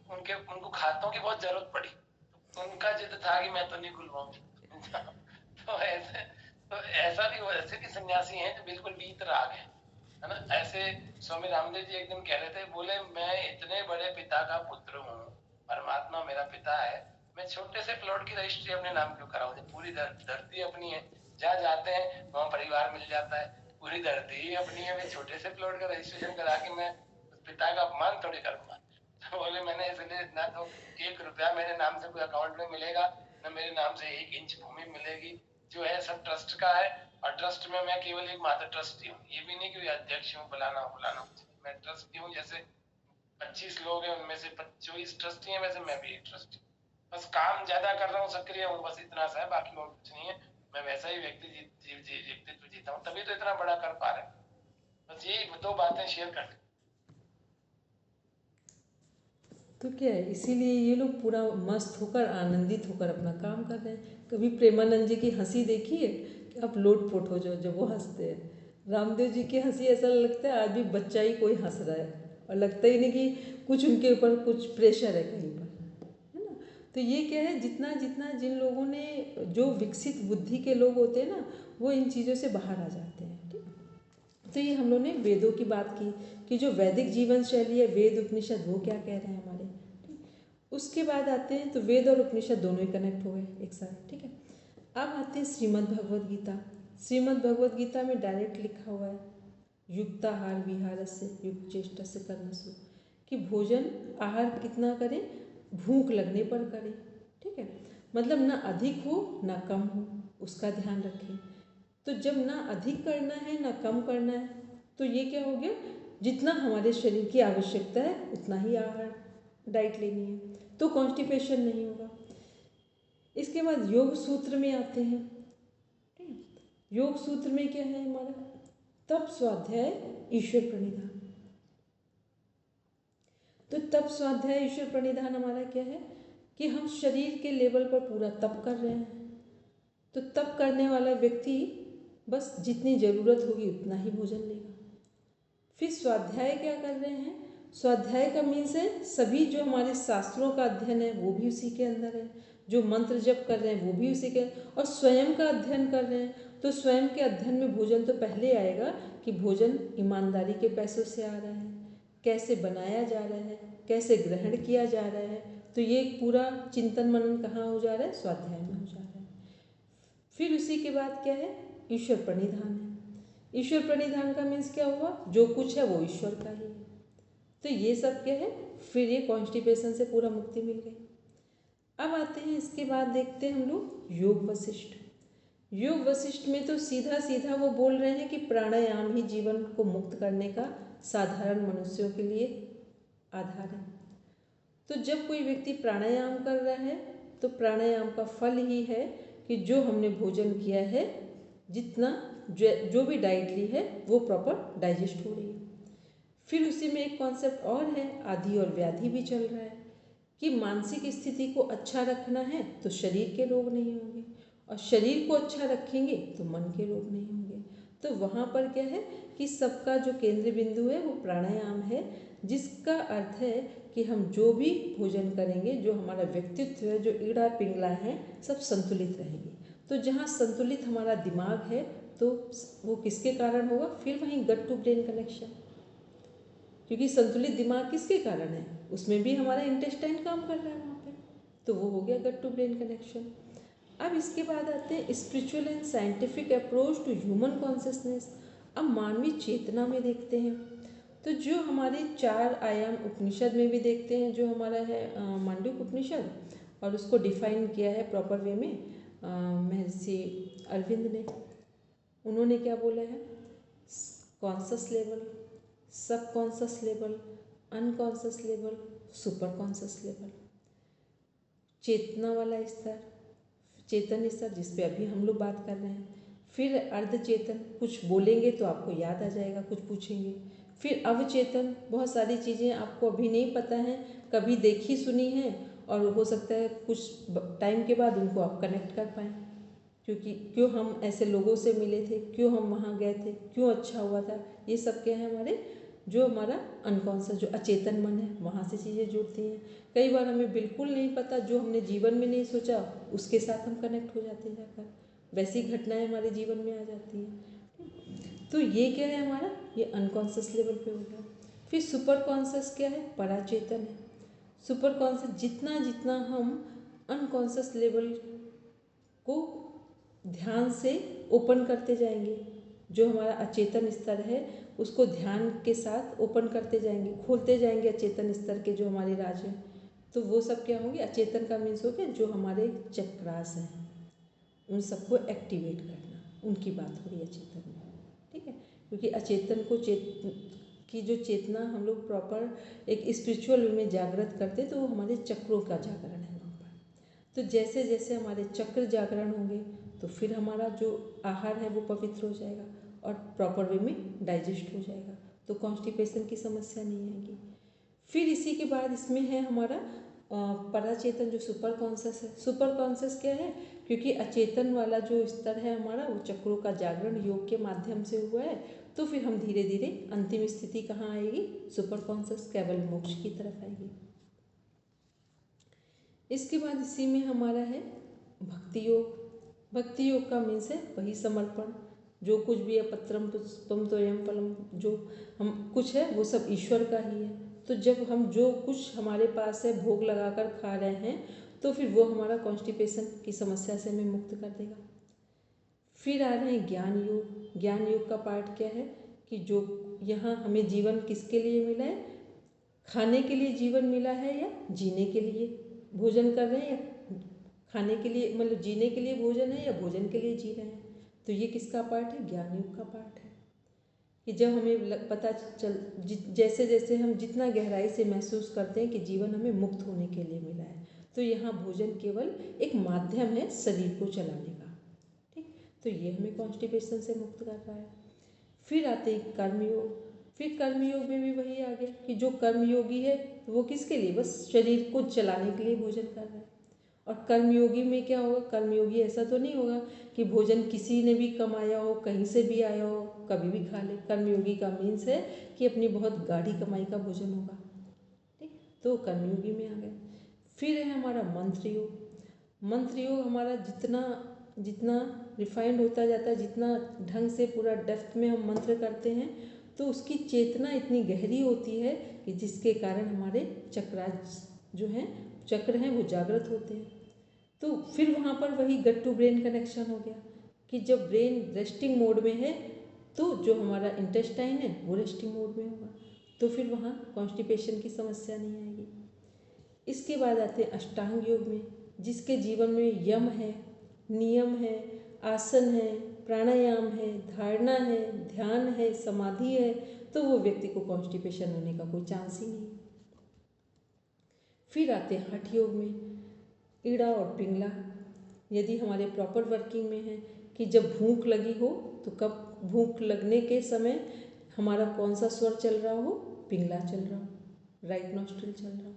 G: उनको खातों की बहुत जरूरत पड़ी, तो उनका जिद था कि मैं तो नहीं खुलवाऊंगा। तो ऐसा भी हो, ऐसे भी सन्यासी हैं जो बिल्कुल वीत राग है ना। ऐसे स्वामी रामदेव जी एक दिन कह रहे थे, बोले मैं इतने बड़े पिता का पुत्र हूँ, परमात्मा मेरा पिता है, मैं छोटे से प्लॉट की रजिस्ट्री अपने नाम क्यों कराऊं? पूरी धरती अपनी है, जहाँ जाते हैं वहाँ परिवार मिल जाता है, पूरी धरती ही अपनी है, मैं छोटे से प्लॉट का रजिस्ट्रेशन करा के मैं पिता का अपमान थोड़ी करूंगा। तो बोले मैंने इसलिए ना तो 1 रुपया मेरे नाम से कोई अकाउंट में मिलेगा, न मेरे नाम से 1 इंच भूमि मिलेगी, जो है सब ट्रस्ट का है, और ट्रस्ट में मैं केवल एक मात्र ट्रस्टी हूँ। ये भी नहीं कि अध्यक्ष हूँ, बुलाना, मैं ट्रस्टी हूँ। जैसे 25 लोग हैं, उनमें से 24 ट्रस्टी हैं, वैसे मैं भी एक ट्रस्टी हूँ। बस काम ज्यादा कर रहा हूँ, सक्रिय हूँ, बस इतना सा है, बाकी और कुछ नहीं है। मैं वैसा ही व्यक्तित्व जीता हूँ, तभी तो इतना बड़ा कर पा रहे हैं। बस यही 2 बातें शेयर कर।
A: तो क्या है, इसीलिए ये लोग पूरा मस्त होकर आनंदित होकर अपना काम कर रहे हैं। कभी प्रेमानंद जी की हंसी देखिए कि आप लोटपोट हो जाओ जब वो हंसते हैं। रामदेव जी की हंसी ऐसा लगता है आज भी बच्चा ही कोई हंस रहा है, और लगता ही नहीं कि कुछ उनके ऊपर कुछ प्रेशर है कहीं पर, है ना। तो ये क्या है, जितना जितना जिन लोगों ने, जो विकसित बुद्धि के लोग होते हैं ना, वो इन चीज़ों से बाहर आ जाते हैं। ठीक है, तो ये हम लोग ने वेदों की बात की कि जो वैदिक जीवन शैली है, वेद उपनिषद वो क्या कह रहे हैं हमारे। उसके बाद आते हैं, तो वेद और उपनिषद दोनों ही कनेक्ट हो गए एक साथ। ठीक है, अब आते हैं श्रीमद् भगवद गीता। श्रीमद् भगवद गीता में डायरेक्ट लिखा हुआ है युक्ताहार विहारस्य युक्तचेष्टस्य कर्मसु, कि भोजन आहार कितना करें, भूख लगने पर करें। ठीक है, मतलब ना अधिक हो ना कम हो, उसका ध्यान रखें। तो जब ना अधिक करना है ना कम करना है, तो ये क्या हो गया, जितना हमारे शरीर की आवश्यकता है उतना ही आहार डाइट लेनी है, तो कॉन्स्टिपेशन नहीं होगा। इसके बाद योग सूत्र में आते हैं। ठीक है, योग सूत्र में क्या है हमारा, तप स्वाध्याय ईश्वर प्रणिधान। तो तप स्वाध्याय ईश्वर प्रणिधान हमारा क्या है कि हम शरीर के लेवल पर पूरा तप कर रहे हैं। तो तप करने वाला व्यक्ति बस जितनी ज़रूरत होगी उतना ही भोजन लेगा। फिर स्वाध्याय क्या कर रहे हैं, स्वाध्याय का मीन्स है सभी जो हमारे शास्त्रों का अध्ययन है वो भी उसी के अंदर है, जो मंत्र जप कर रहे हैं वो भी उसी के, और स्वयं का अध्ययन कर रहे हैं। तो स्वयं के अध्ययन में भोजन तो पहले आएगा कि भोजन ईमानदारी के पैसों से आ रहा है, कैसे बनाया जा रहा है, कैसे ग्रहण किया जा रहा है। तो ये पूरा चिंतन मनन कहाँ हो जा रहा है, स्वाध्याय में हो जा रहा है। फिर उसी के बाद क्या है, ईश्वर प्रणिधान है। ईश्वर प्रणिधान का मीन्स क्या हुआ, जो कुछ है वो ईश्वर का ही है। तो ये सब क्या है, फिर ये कॉन्स्टिपेशन से पूरा मुक्ति मिल गई। अब आते हैं, इसके बाद देखते हैं हम लोग योग वशिष्ठ। योग वशिष्ठ में तो सीधा सीधा वो बोल रहे हैं कि प्राणायाम ही जीवन को मुक्त करने का साधारण मनुष्यों के लिए आधार है। तो जब कोई व्यक्ति प्राणायाम कर रहा है तो प्राणायाम का फल ही है कि जो हमने भोजन किया है, जितना जो भी डाइट ली है वो प्रॉपर डाइजेस्ट हो रही है। फिर उसी में एक कॉन्सेप्ट और है, आदि और व्याधि भी चल रहा है कि मानसिक स्थिति को अच्छा रखना है तो शरीर के रोग नहीं होंगे, और शरीर को अच्छा रखेंगे तो मन के रोग नहीं होंगे। तो वहाँ पर क्या है कि सबका जो केंद्र बिंदु है वो प्राणायाम है, जिसका अर्थ है कि हम जो भी भोजन करेंगे, जो हमारा व्यक्तित्व है, जो ईड़ा पिंगला है, सब संतुलित रहेंगे। तो जहाँ संतुलित हमारा दिमाग है तो वो किसके कारण होगा, फिर वहीं गट टू ब्रेन कनेक्शन, क्योंकि संतुलित दिमाग किसके कारण है, उसमें भी हमारा इंटेस्टाइन काम कर रहा है वहाँ पे, तो वो हो गया गट टू ब्रेन कनेक्शन। अब इसके बाद आते हैं spiritual and scientific approach to human consciousness. अब मानवीय चेतना में देखते हैं, तो जो हमारे 4 आयाम उपनिषद में भी देखते हैं, जो हमारा है मांडुक्य उपनिषद, और उसको डिफाइन किया है प्रॉपर वे में महर्षि अरविंद ने। उन्होंने क्या बोला है, conscious level, sub conscious level, unconscious level, super conscious level, चेतना वाला स्तर, चेतन स्तर जिस पे अभी हम लोग बात कर रहे हैं, फिर अर्धचेतन, कुछ बोलेंगे तो आपको याद आ जाएगा, कुछ पूछेंगे, फिर अवचेतन, बहुत सारी चीज़ें आपको अभी नहीं पता हैं, कभी देखी सुनी हैं, और हो सकता है कुछ टाइम के बाद उनको आप कनेक्ट कर पाएँ, क्योंकि क्यों हम ऐसे लोगों से मिले थे, क्यों हम वहाँ गए थे, क्यों अच्छा हुआ था। ये सब क्या है, हमारे जो हमारा अनकॉन्शियस जो अचेतन मन है, वहाँ से चीज़ें जुड़ती हैं। कई बार हमें बिल्कुल नहीं पता, जो हमने जीवन में नहीं सोचा उसके साथ हम कनेक्ट हो जाते हैं, जाकर वैसी घटनाएं हमारे जीवन में आ जाती हैं। तो ये क्या है हमारा, ये अनकॉन्शियस लेवल पे हो गया। फिर सुपर कॉन्शियस क्या है, पराचेतन है। सुपर कॉन्शियस जितना जितना हम अनकॉन्शियस लेवल को ध्यान से ओपन करते जाएंगे, जो हमारा अचेतन स्तर है उसको ध्यान के साथ ओपन करते जाएंगे, खोलते जाएंगे अचेतन स्तर के जो हमारे राज हैं, तो वो सब क्या होंगे, अचेतन का मीन्स हो गया जो हमारे चक्रास हैं उन सबको एक्टिवेट करना, उनकी बात हो रही है अचेतन में। ठीक है, क्योंकि अचेतन को की जो चेतना हम लोग प्रॉपर एक स्पिरिचुअल वे में जागृत करते, तो वो हमारे चक्रों का जागरण है वहाँ पर। तो जैसे जैसे हमारे चक्र जागरण होंगे तो फिर हमारा जो आहार है वो पवित्र हो जाएगा और प्रॉपर वे में डाइजेस्ट हो जाएगा, तो कॉन्स्टिपेशन की समस्या नहीं आएगी। फिर इसी के बाद इसमें है हमारा पराचेतन जो सुपर कॉन्शस है। सुपर कॉन्शस क्या है? क्योंकि अचेतन वाला जो स्तर है हमारा वो चक्रों का जागरण योग के माध्यम से हुआ है, तो फिर हम धीरे धीरे अंतिम स्थिति कहाँ आएगी? सुपर कॉन्शस केवल मोक्ष की तरफ आएगी। इसके बाद इसी में हमारा है भक्ति योग। भक्ति योग का मीन्स है वही समर्पण, जो कुछ भी है पत्रम पुष्पम तोयम फलम, जो हम कुछ है वो सब ईश्वर का ही है। तो जब हम जो कुछ हमारे पास है भोग लगाकर खा रहे हैं तो फिर वो हमारा कॉन्स्टिपेशन की समस्या से हमें मुक्त कर देगा। फिर आ रहे हैं ज्ञान योग। ज्ञान योग का पार्ट क्या है कि जो यहाँ हमें जीवन किसके लिए मिला है? खाने के लिए जीवन मिला है या जीने के लिए भोजन कर रहे हैं, या खाने के लिए मतलब जीने के लिए भोजन है या भोजन के लिए जी रहे हैं? तो ये किसका पार्ट है? ज्ञान योग का पार्ट है कि जब हमें पता चल जैसे जैसे हम जितना गहराई से महसूस करते हैं कि जीवन हमें मुक्त होने के लिए मिला है, तो यहाँ भोजन केवल एक माध्यम है शरीर को चलाने का। ठीक, तो ये हमें कॉन्स्टिपेशन से मुक्त कर रहा है। फिर आते हैं कर्मयोग। फिर कर्मयोग में भी वही आ गया कि जो कर्मयोगी है वो किसके लिए? बस शरीर को चलाने के लिए भोजन कर रहा है। और कर्मयोगी में क्या होगा? कर्मयोगी ऐसा तो नहीं होगा कि भोजन किसी ने भी कमाया हो, कहीं से भी आया हो, कभी भी खा ले। कर्मयोगी का मीन्स है कि अपनी बहुत गाढ़ी कमाई का भोजन होगा। ठीक, तो कर्मयोगी में आ गए। फिर है हमारा मंत्र योग। मंत्र योग हमारा जितना जितना रिफाइंड होता जाता है, जितना ढंग से पूरा डेप्थ में हम मंत्र करते हैं, तो उसकी चेतना इतनी गहरी होती है कि जिसके कारण हमारे चक्राज जो हैं चक्र हैं वो जागृत होते हैं। तो फिर वहाँ पर वही गट टू ब्रेन कनेक्शन हो गया कि जब ब्रेन रेस्टिंग मोड में है तो जो हमारा इंटेस्टाइन है वो रेस्टिंग मोड में होगा, तो फिर वहाँ कॉन्स्टिपेशन की समस्या नहीं आएगी। इसके बाद आते हैं अष्टांग योग में, जिसके जीवन में यम है, नियम है, आसन है, प्राणायाम है, धारणा है, ध्यान है, समाधि है, तो वो व्यक्ति को कॉन्स्टिपेशन होने का कोई चांस ही नहीं। फिर आते हैं हठ योग में, ईड़ा और पिंगला। यदि हमारे प्रॉपर वर्किंग में है कि जब भूख लगी हो तो कब भूख लगने के समय हमारा कौन सा स्वर चल रहा हो? पिंगला चल रहा हो, राइट नॉस्ट्रिल चल रहा हो।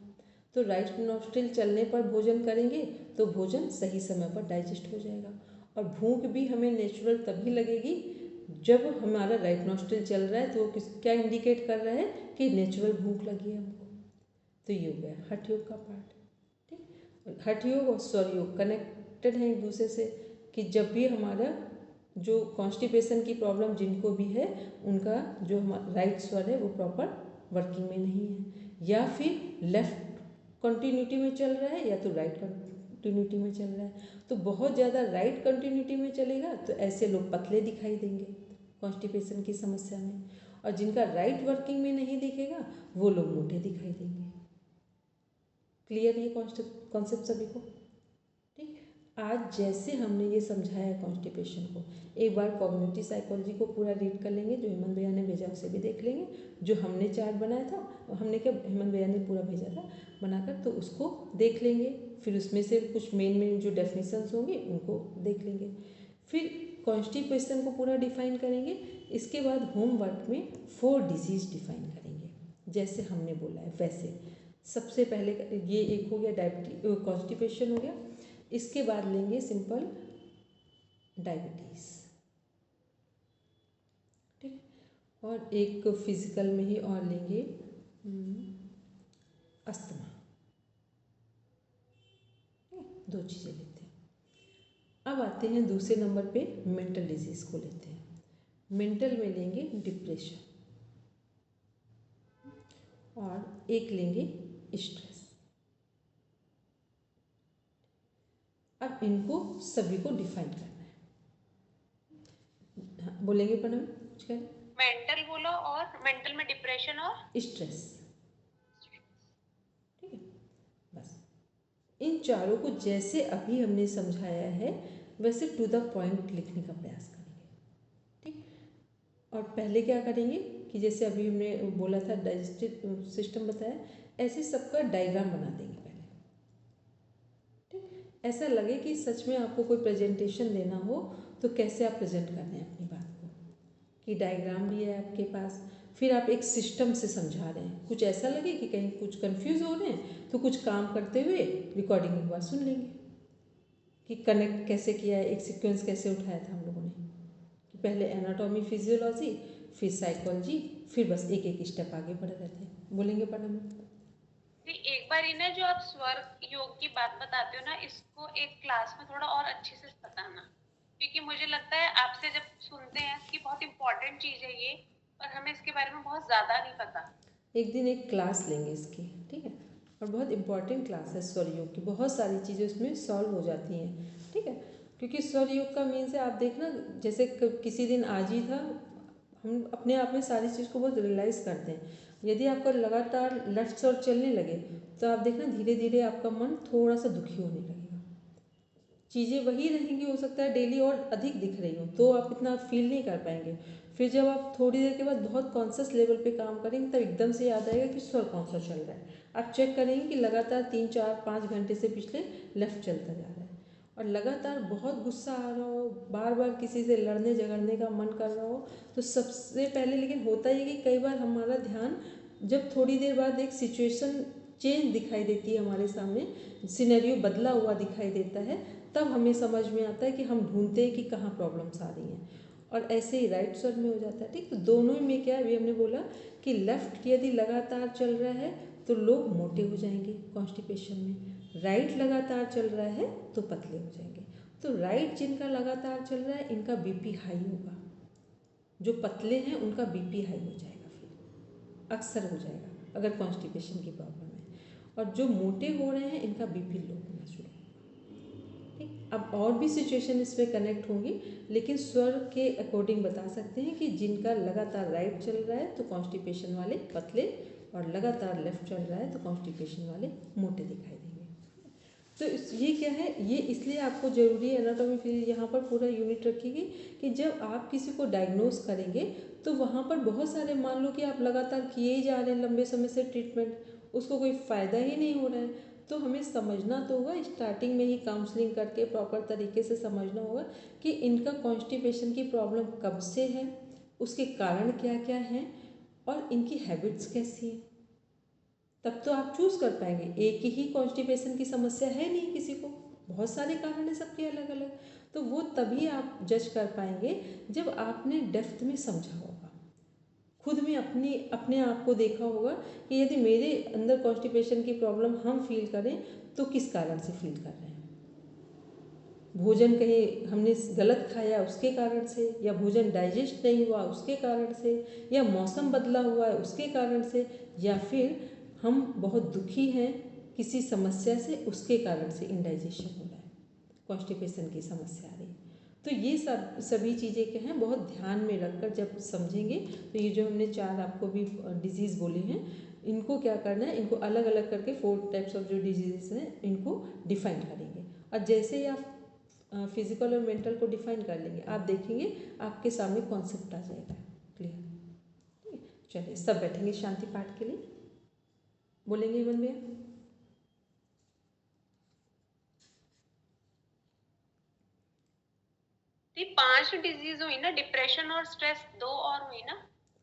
A: तो राइट नॉस्ट्रिल चलने पर भोजन करेंगे तो भोजन सही समय पर डाइजेस्ट हो जाएगा। और भूख भी हमें नेचुरल तभी लगेगी जब हमारा राइट नॉस्ट्रिल चल रहा है, तो वो क्या इंडिकेट कर रहा है कि नेचुरल भूख लगी है हमको। तो ये हो गया हठ योग का पार्ट। ठीक, हठ योग और स्वर योग कनेक्टेड हैं एक दूसरे से कि जब भी हमारा जो कॉन्स्टिपेशन की प्रॉब्लम जिनको भी है उनका जो राइट स्वर है वो प्रॉपर वर्किंग में नहीं है, या फिर लेफ्ट कंटिन्यूटी में चल रहा है या तो राइट कंटिन्यूटी में चल रहा है। तो बहुत ज़्यादा राइट कंटिन्यूटी में चलेगा तो ऐसे लोग पतले दिखाई देंगे कॉन्स्टिपेशन की समस्या में, और जिनका राइट वर्किंग में नहीं दिखेगा वो लोग मोटे दिखाई देंगे। क्लियर ये कॉन्सेप्ट सभी को? ठीक, आज जैसे हमने ये समझाया कॉन्स्टिपेशन को, एक बार कॉग्निटिव साइकोलॉजी को पूरा रीड कर लेंगे, जो हेमंत भैया ने भेजा उसे भी देख लेंगे। जो हमने चार्ट बनाया था, हमने क्या हेमंत भैया ने पूरा भेजा था बनाकर, तो उसको देख लेंगे। फिर उसमें से कुछ मेन जो डेफिनेशंस होंगी उनको देख लेंगे। फिर कॉन्स्टिपेशन को पूरा डिफाइन करेंगे। इसके बाद होमवर्क में 4 डिजीज डिफाइन करेंगे जैसे हमने बोला है वैसे। सबसे पहले ये एक हो गया कॉन्स्टिपेशन हो गया। इसके बाद लेंगे सिंपल डायबिटीज़, ठीक, और एक फिजिकल में ही और लेंगे अस्थमा। 2 चीज़ें लेते हैं। अब आते हैं दूसरे नंबर पे मेंटल डिजीज़ को लेते हैं। मेंटल में लेंगे डिप्रेशन और एक लेंगे स्ट्रेस। अब इनको सभी को डिफाइन करना है। हाँ, बोलेंगे पढ़ो कुछ करें।
D: मेंटल बोलो, और मेंटल में डिप्रेशन और
A: स्ट्रेस, ठीक है। बस इन चारों को जैसे अभी हमने समझाया है वैसे टू द पॉइंट लिखने का प्रयास करेंगे, ठीक। और पहले क्या करेंगे कि जैसे अभी हमने बोला था डाइजेस्टिव सिस्टम बताया, ऐसे सबका डायग्राम बना देंगे पहले, ठीक। ऐसा लगे कि सच में आपको कोई प्रेजेंटेशन देना हो तो कैसे आप प्रेजेंट कर रहे हैं अपनी बात को, कि डायग्राम भी है आपके पास, फिर आप एक सिस्टम से समझा रहे हैं। कुछ ऐसा लगे कि कहीं कुछ कंफ्यूज हो रहे हैं तो कुछ काम करते हुए रिकॉर्डिंग एक बार सुन लेंगे कि कनेक्ट कैसे किया है, एक सीक्वेंस कैसे उठाया था हम लोगों ने, कि पहले एनाटॉमी फिजियोलॉजी, फिर साइकोलॉजी, फिर बस एक एक स्टेप आगे बढ़ रहे थे। बोलेंगे पढ़ा
D: एक बार ही ना जो आप स्वर योग की बात बताते हो ना, इसको एक क्लास में थोड़ा और अच्छे से बताना, क्योंकि मुझे लगता है आपसे जब सुनते हैं कि बहुत इंपॉर्टेंट चीज है ये, और हमें इसके बारे में बहुत ज्यादा नहीं पता।
A: एक दिन एक क्लास लेंगे इसकी, ठीक है, और बहुत इंपॉर्टेंट क्लास है स्वर योग की, बहुत सारी चीज़ें उसमें सॉल्व हो जाती हैं, ठीक है। क्योंकि स्वर योग का मीन से आप देखना, जैसे किसी दिन आज ही था, हम अपने आप में सारी चीज़ को बहुत रियलाइज़ करते हैं। यदि आपका लगातार लेफ्ट स्वर चलने लगे तो आप देखना धीरे धीरे आपका मन थोड़ा सा दुखी होने लगेगा। चीज़ें वही रहेंगी, हो सकता है डेली और अधिक दिख रही हो तो आप इतना फील नहीं कर पाएंगे। फिर जब आप थोड़ी देर के बाद बहुत कॉन्शियस लेवल पे काम करेंगे तब एकदम से याद आएगा कि स्वर कौन सा चल रहा है। आप चेक करेंगे कि लगातार 3, 4, 5 घंटे से पिछले लेफ्ट चलता जा रहा है, और लगातार बहुत गुस्सा आ रहा हो, बार बार किसी से लड़ने झगड़ने का मन कर रहा हो, तो सबसे पहले लेकिन होता ही कि कई बार हमारा ध्यान जब थोड़ी देर बाद एक सिचुएशन चेंज दिखाई देती है हमारे सामने, सिनेरियो बदला हुआ दिखाई देता है, तब हमें समझ में आता है कि हम ढूंढते हैं कि कहाँ प्रॉब्लम्स आ रही हैं। और ऐसे ही राइट स्वर में हो जाता है, ठीक। तो दोनों में क्या है, अभी हमने बोला कि लेफ्ट यदि लगातार चल रहा है तो लोग मोटे हो जाएंगे कॉन्स्टिपेशन में, राइट लगातार चल रहा है तो पतले हो जाएंगे। तो राइट जिनका लगातार चल रहा है इनका बीपी हाई होगा, जो पतले हैं उनका बीपी हाई हो जाएगा, फिर अक्सर हो जाएगा अगर कॉन्स्टिपेशन की प्रॉब्लम है, और जो मोटे हो रहे हैं इनका बीपी लो होना शुरू होगा, ठीक। अब और भी सिचुएशन इसमें कनेक्ट होंगी, लेकिन स्वर के अकॉर्डिंग बता सकते हैं कि जिनका लगातार राइट चल रहा है तो कॉन्स्टिपेशन वाले पतले, और लगातार लेफ्ट चल रहा है तो कॉन्स्टिपेशन वाले मोटे दिखाई देंगे। तो ये क्या है, ये इसलिए आपको ज़रूरी है, एनाटॉमी फिर यहाँ पर पूरा यूनिट रखिएगी कि जब आप किसी को डायग्नोज करेंगे तो वहाँ पर बहुत सारे, मान लो कि आप लगातार किए ही जा रहे हैं लंबे समय से ट्रीटमेंट, उसको कोई फ़ायदा ही नहीं हो रहा है, तो हमें समझना तो होगा, स्टार्टिंग में ही काउंसलिंग करके प्रॉपर तरीके से समझना होगा कि इनका कॉन्स्टिपेशन की प्रॉब्लम कब से है, उसके कारण क्या क्या हैं, और इनकी हैबिट्स कैसी हैं। तब तो आप चूज़ कर पाएंगे। एक ही कॉन्स्टिपेशन की समस्या है नहीं किसी को, बहुत सारे कारण हैं सबके अलग अलग, तो वो तभी आप जज कर पाएंगे जब आपने डेप्थ में समझा होगा, खुद में अपने आप को देखा होगा कि यदि मेरे अंदर कॉन्स्टिपेशन की प्रॉब्लम हम फील करें तो किस कारण से फील कर रहे हैं। भोजन कहीं हमने गलत खाया उसके कारण से, या भोजन डाइजेस्ट नहीं हुआ उसके कारण से, या मौसम बदला हुआ है उसके कारण से, या फिर हम बहुत दुखी हैं किसी समस्या से उसके कारण से इंडाइजेशन हो रहा है, कॉन्स्टिपेशन की समस्या आ रही है। तो ये सभी चीज़ें क्या हैं, बहुत ध्यान में रखकर जब समझेंगे तो ये जो हमने 4 आपको भी डिजीज़ बोले हैं, इनको क्या करना है, इनको अलग अलग करके 4 टाइप्स ऑफ जो डिजीज़ हैं इनको डिफाइन करेंगे। और जैसे ही आप फिजिकल और मेंटल को डिफाइन कर लेंगे, आप देखेंगे आपके सामने कॉन्सेप्ट आ जाएगा क्लियर, ठीक है। चलिए सब बैठेंगे शांति पाठ के लिए, बोलेंगे हेमंत भैया।
D: तो 5 डिजीज हुई ना, डिप्रेशन और स्ट्रेस 2 और हुई ना?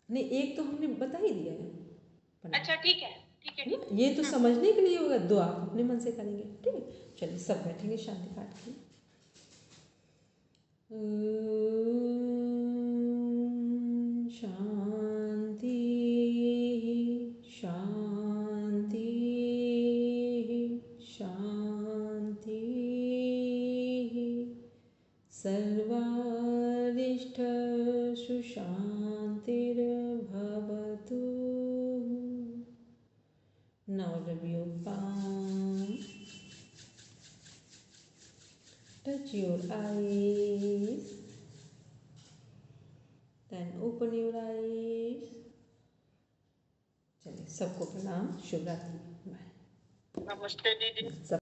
A: नहीं, एक तो हमने बता ही दिया है।
D: अच्छा ठीक है, ठीक है,
A: ना, ये तो समझने के लिए होगा, 2 आप अपने मन से करेंगे, ठीक है। चलिए सब बैठेंगे शांति पाठ के लिए। शांति शांति शांति, सर्वारिष्टसु शान्तिर्भवतु। Now rub your palm, touch your eyes, then open your eyes. चलिए सबको प्रणाम, शुभ रात्रि, बाय।
H: नमस्ते दीदी।
A: सब